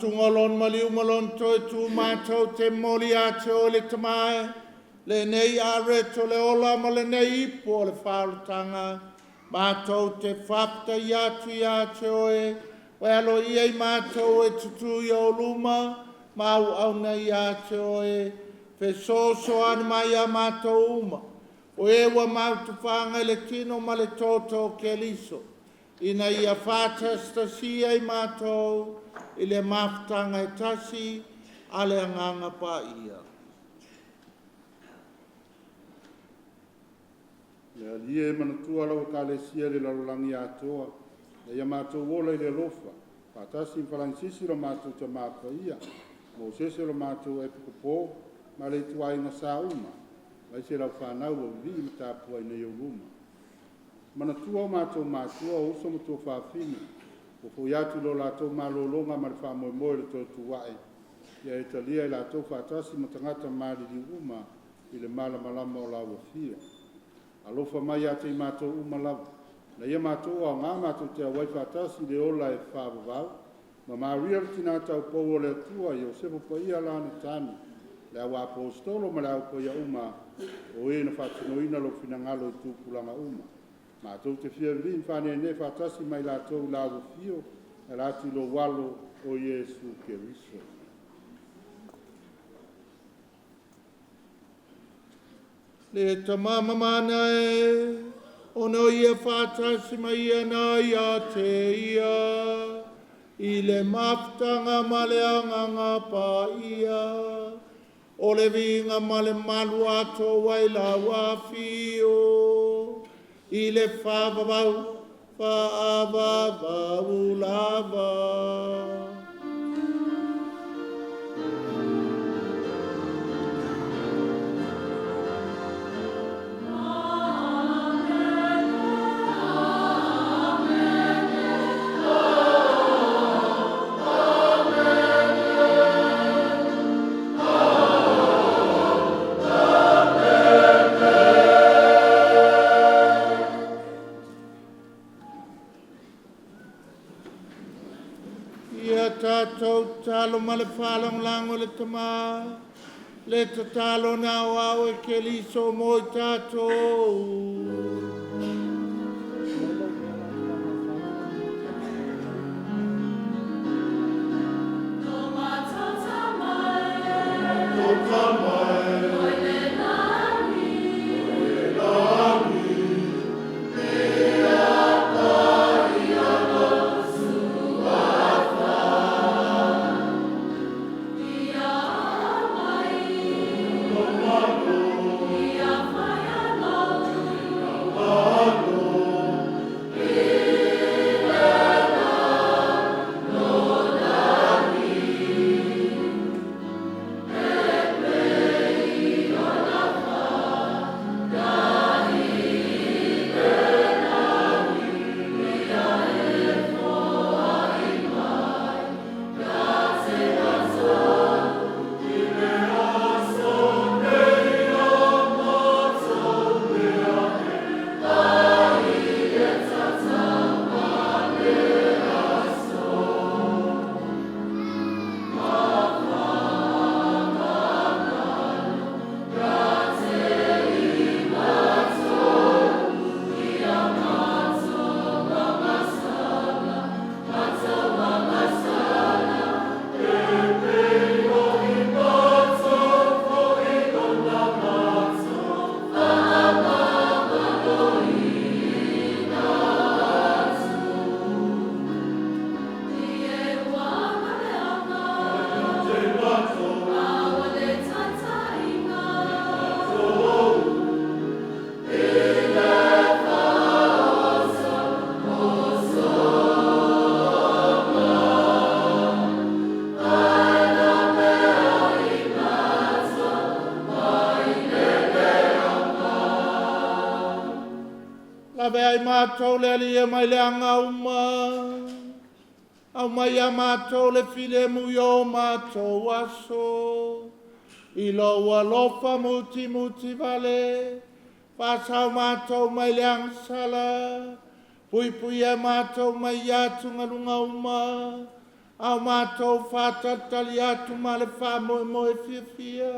Speaker 3: Tungolon maliu malon toi tu mātou te mori a te o le tamae, le nei a reto le ola ma le nei ipo o le whaarutanga, mātou te whapta i atu i a te oe, wai alo i ei mātou e tutu i o luma, mau au nei a te oe, fe soso anu mai a mātou uma, o ewa mātou whanga le tino ma le toto ke liso, ina i a whātasta si ei mātou, i le mafutanga e tasi a le anganga paia.
Speaker 1: Le alie manatua lau ka le sia le lalulangi atoa, le ia mātou wola i le lofa, pātasi in whalangsisi lo mātou te māpaia, Mosese lo mātou Akiepikopo, ma le tuai na sa uma, mai se lau whanau o vi i tāpua i nei o luma. Manatua o mātou uso matua whawhini, o fo yatu lo la to malolonga ma fa mo mo le to tuai ya italia la to fatasi matangata mali di uma ile mala malama o la wo fia alo fa mai ate ma to uma la na ia ma to o nga ma to te wai fatasi le ola e fa va ma real tina ta po le tua yo se po ia la na tani la wa apostolo ma la po ia uma o e na fatino ina lo finangalo tu kulanga uma ma tau te fia vin whane ne whatasi mai la tau la fio e la ti lo walo o Yesu Keriso.
Speaker 3: Le Tama mana e, ono ia whatasi mai ana ia te ia, i le mafutanga ma le anganga pa ia, o le vinga ma le malu ato wai la wafio, i le whaavavau, whaavavau lava. Tātou talo ma le whalong lango le tama, le tatalo na wau e ke liso mo i tātou. Lawe ai mātou le alia mai le anga uma. Au mai a mātou le file mui o mātou aso. I loa lofa muti muti vale. Pasau mātou mai le angsala. Pui pui e mātou mai atu ngalunga uma. Au mātou whātatali atu ma le whāmoe moe fia fia.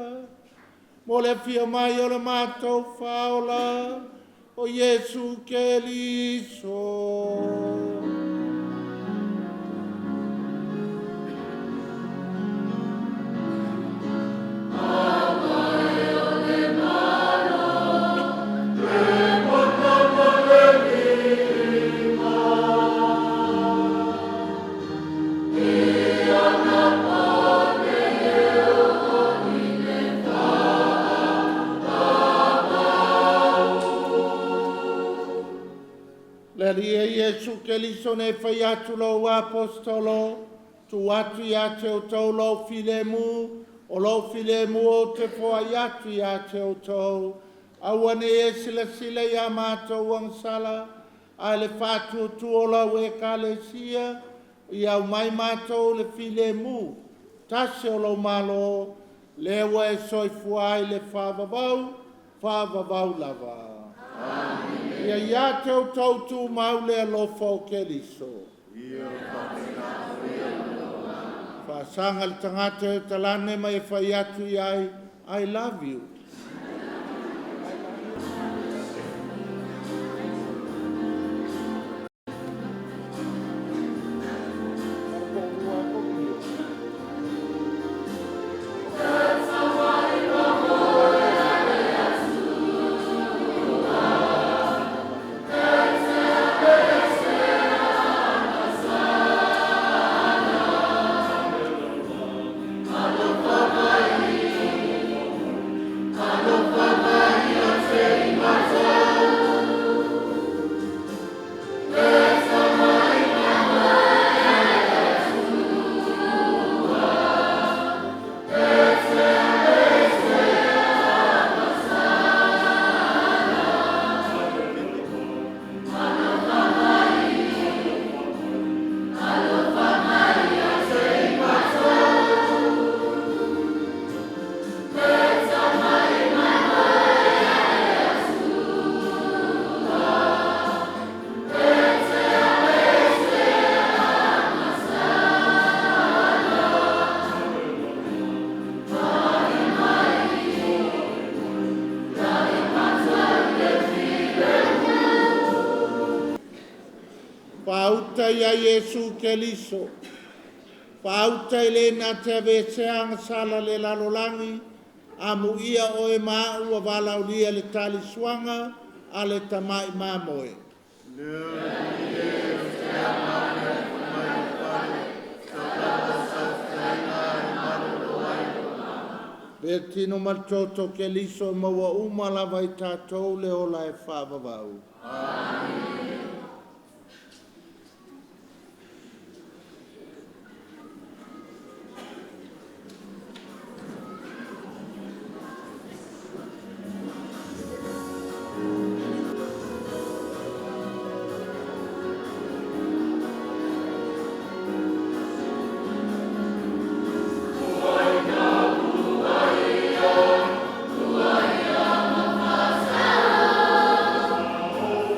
Speaker 3: Mo le fia mai o le mātou whaola. O Yesu ke liso. Lia Yesu ke liso ne whai atu lo apostolo, tu atu ia te o tau lo filemu, o lo filemu o te poa atu ia te o tau. Awane e sila sila ia mātou wangsala, a le whātu tu o lau e ka le sia, ia mai mātou le filemu, tase o lo malo, lewa e soifuai le whāvavau lava. Amen. Ia te o tau tu maule alofo ke liso. Whaasanga le tangata e talane mai e whai atu iai, I love you. Pauta ia Yesu ke liso. Pauta ile na te aveseanga sala le lalolangi. Amu ia o e mau a walaulia le tali suanga a le tamai mamoe. Betino maltoto ke liso maua umala vai tātou le ola e whāvavau. Amen.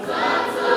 Speaker 6: That's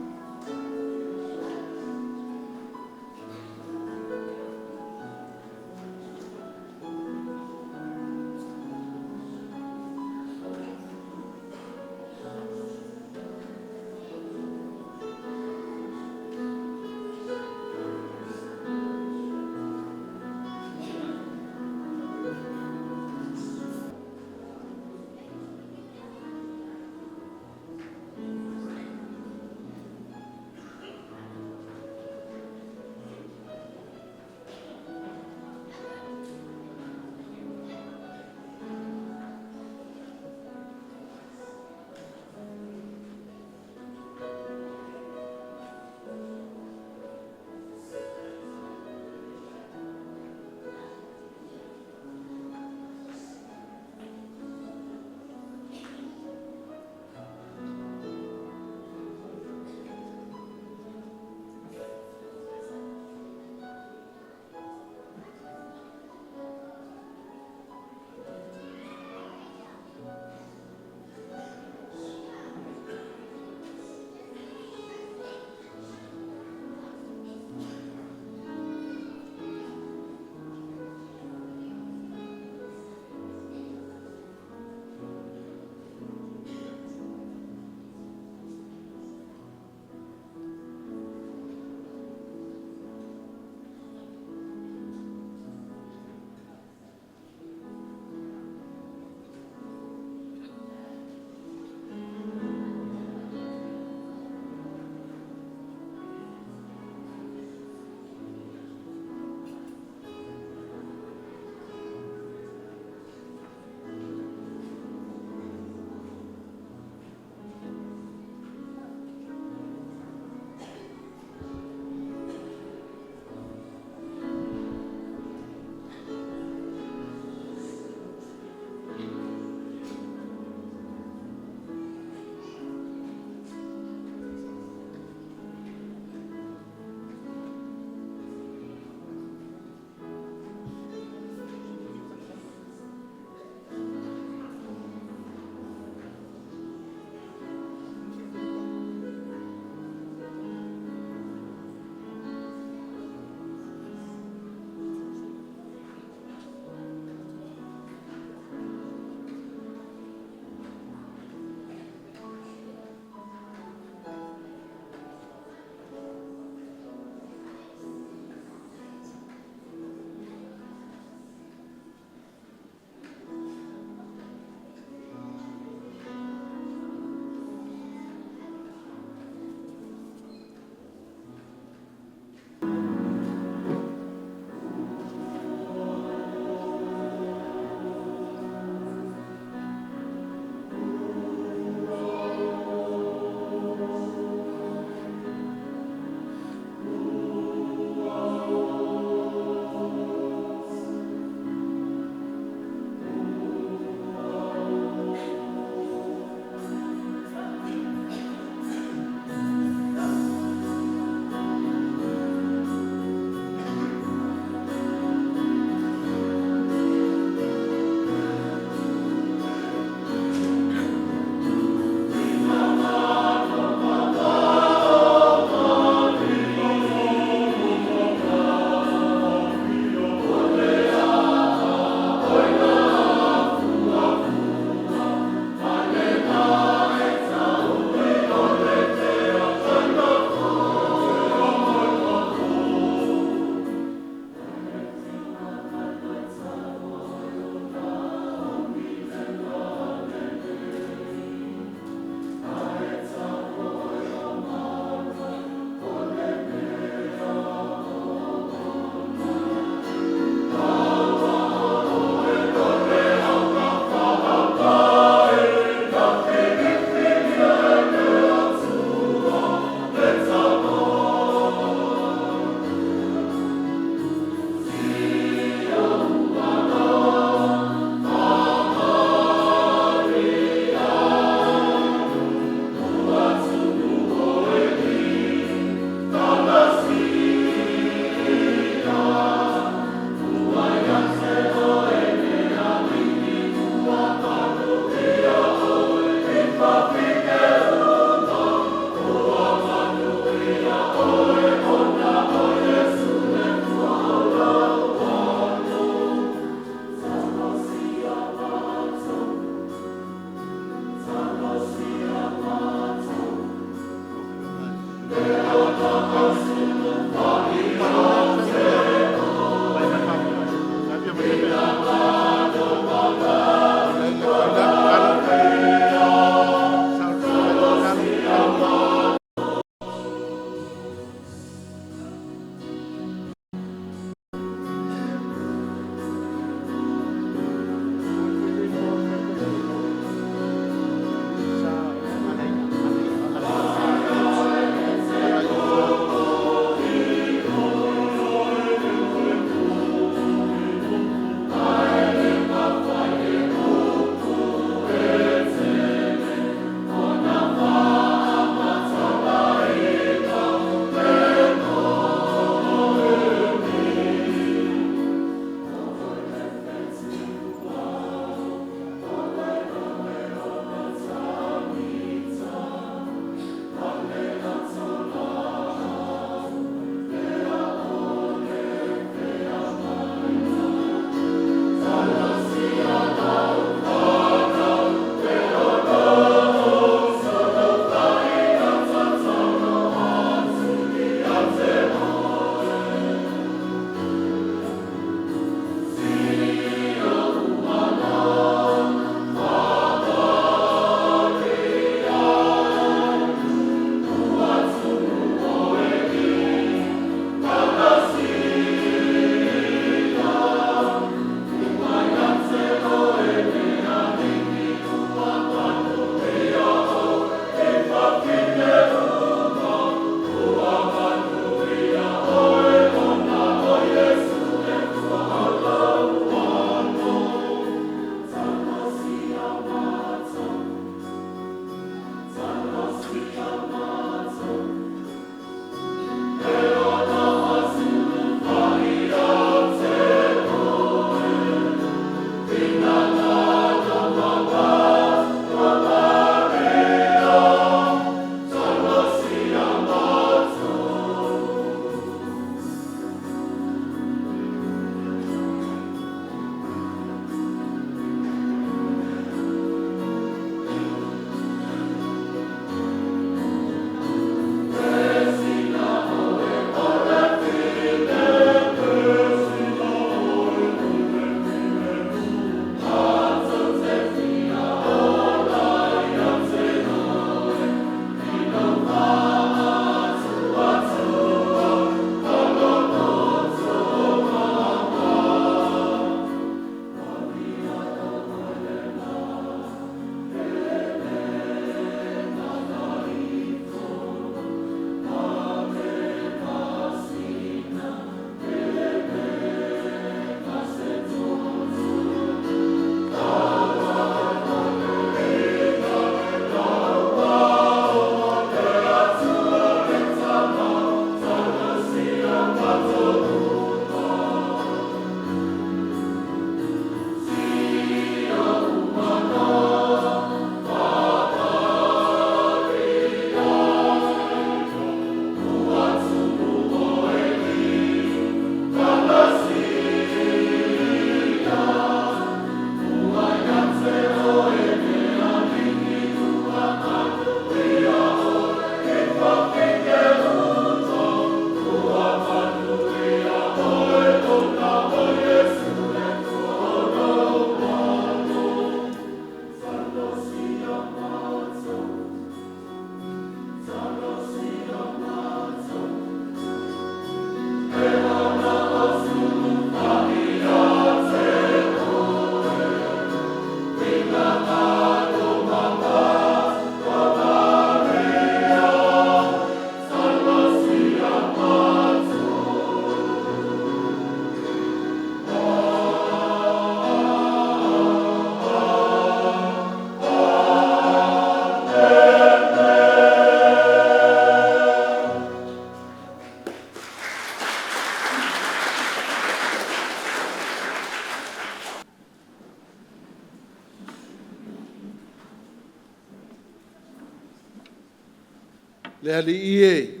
Speaker 3: le ali ie.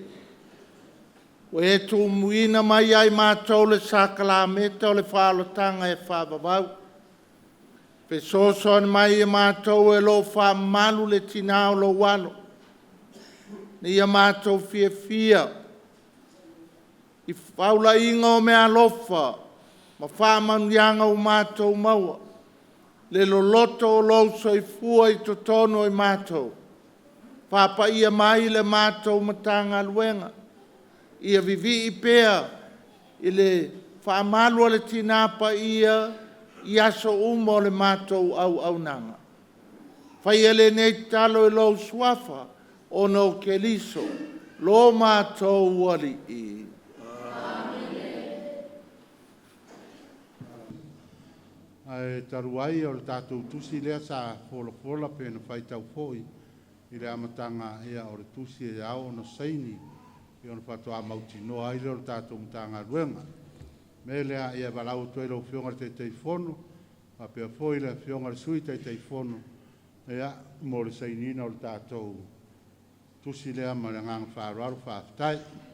Speaker 3: O e tu muina mai ai mātou le sakalameta o le whaalotanga e whaababau. Pe soson mai e mātou e lo whaamalu le tinao lo walo. ni ia mātou fia. I whaula inga o mea lofa, ma whāmanuianga o mātou maua. Le loloto o lau soifua I totono I mātou. Whapaia mai le mātou Matagaluega. Ia vivi I pea, I le whaamalua le tinapa ia, I aso umo le mātou au nanga. Whaia le nei talo I lau suafa, o no keliso, lo mātou wali I.
Speaker 1: Ai taruai o le tātou tusi lea sa fola pe na whaitau fōi I le amatanga ea o le tusi e ao no saini I ona whatoa mauti noa I le o le tātou Matagaluega. Me lea ea walau toi lau whionga le Taitai fono, ma pia fōi le whionga le sui Taitai fono, ea mo le sainina o le tātou tusi lea ma le ngang whāraru whāwhitai.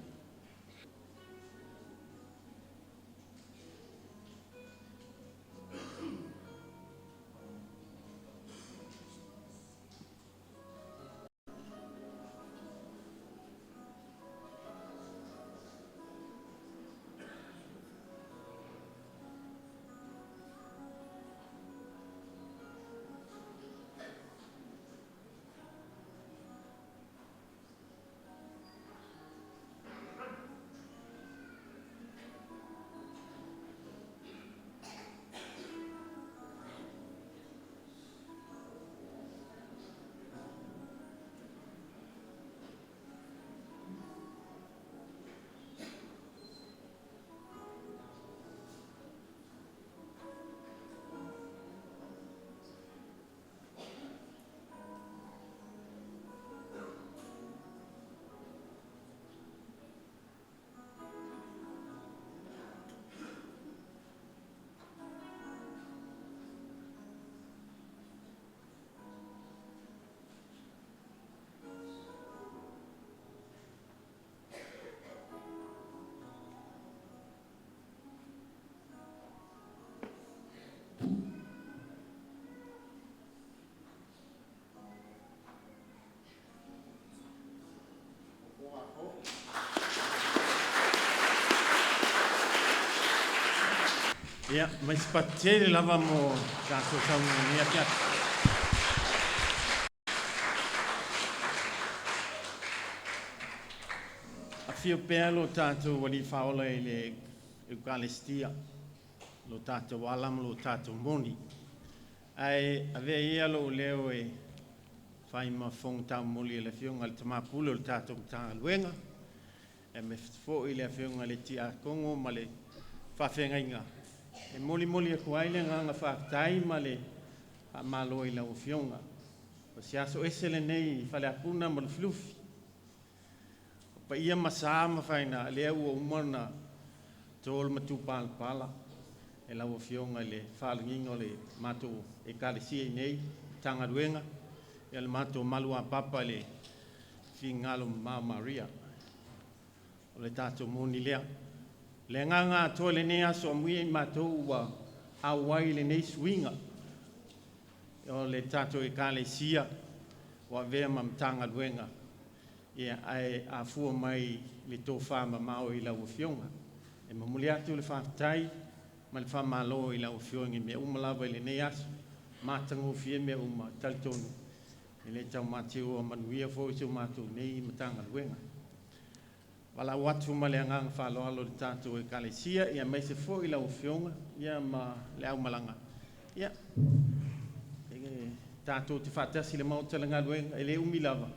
Speaker 6: Ia, mai se Patele lava mo tātou saunga ni akia. Afioga lo tātou wali whaola I le Eucharistia, lo tātou alam, lo tātou moni. Ai, avea ia lo leo e whai ma whong tau moli le whionga le Tama Pule lo tātou Matagaluega. E me fo I le whionga le tia kongo ma le whawhenga inga. E moli a kuaile nganga Taitai ma le malo I lau whionga. O si aso esele nei Faleapuna ma Lufilufi. Pa ia masa ma whaina lea ua umana tōl matu pala. E lau whionga le whalinginga le mato e kālesia I nei Matagaluega. E le mato malua papa le Fingalo ma Maria. O le tātou moni lea. Le nganga toa le nei aso amui mātou ua awai le nei suinga. O le tātou e kālesia wa vea ma Matagaluega. Ia ai a fua mai le tō whama mao I lau whionga. E mamuli atu le whaatai ma le whamalo I lau whionga mea umalawa le nei aso. Mātango whie mea uma talitonu. E le tau mātiu o manuia fo I tau mātou nei Matagaluega. Wala watu ma le angang whaloalo le tātou e kālesia, ia mai se fo I lau whionga, ia ma le au malanga. Ia, tātou te whātasi le Matagaluega, e le umilawa.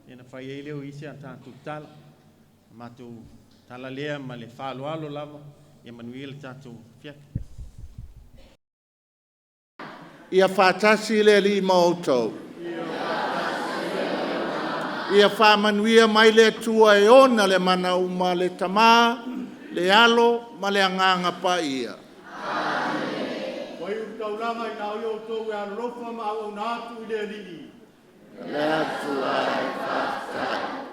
Speaker 6: Ia na whai e leo isi a tātou tala, mātou tala lea ma le whaloalo lava, ia Manuele tātou whiaka.
Speaker 3: Ia whātasi le li mautou. Ia whamanuia mai le tua e ona le mana uma le Tama, le alo, ma le Taulaga Paia.
Speaker 5: Wai u taulaga I nao yo tōu e alofa ma au nātu I le alii.
Speaker 3: Le atu ai whātai.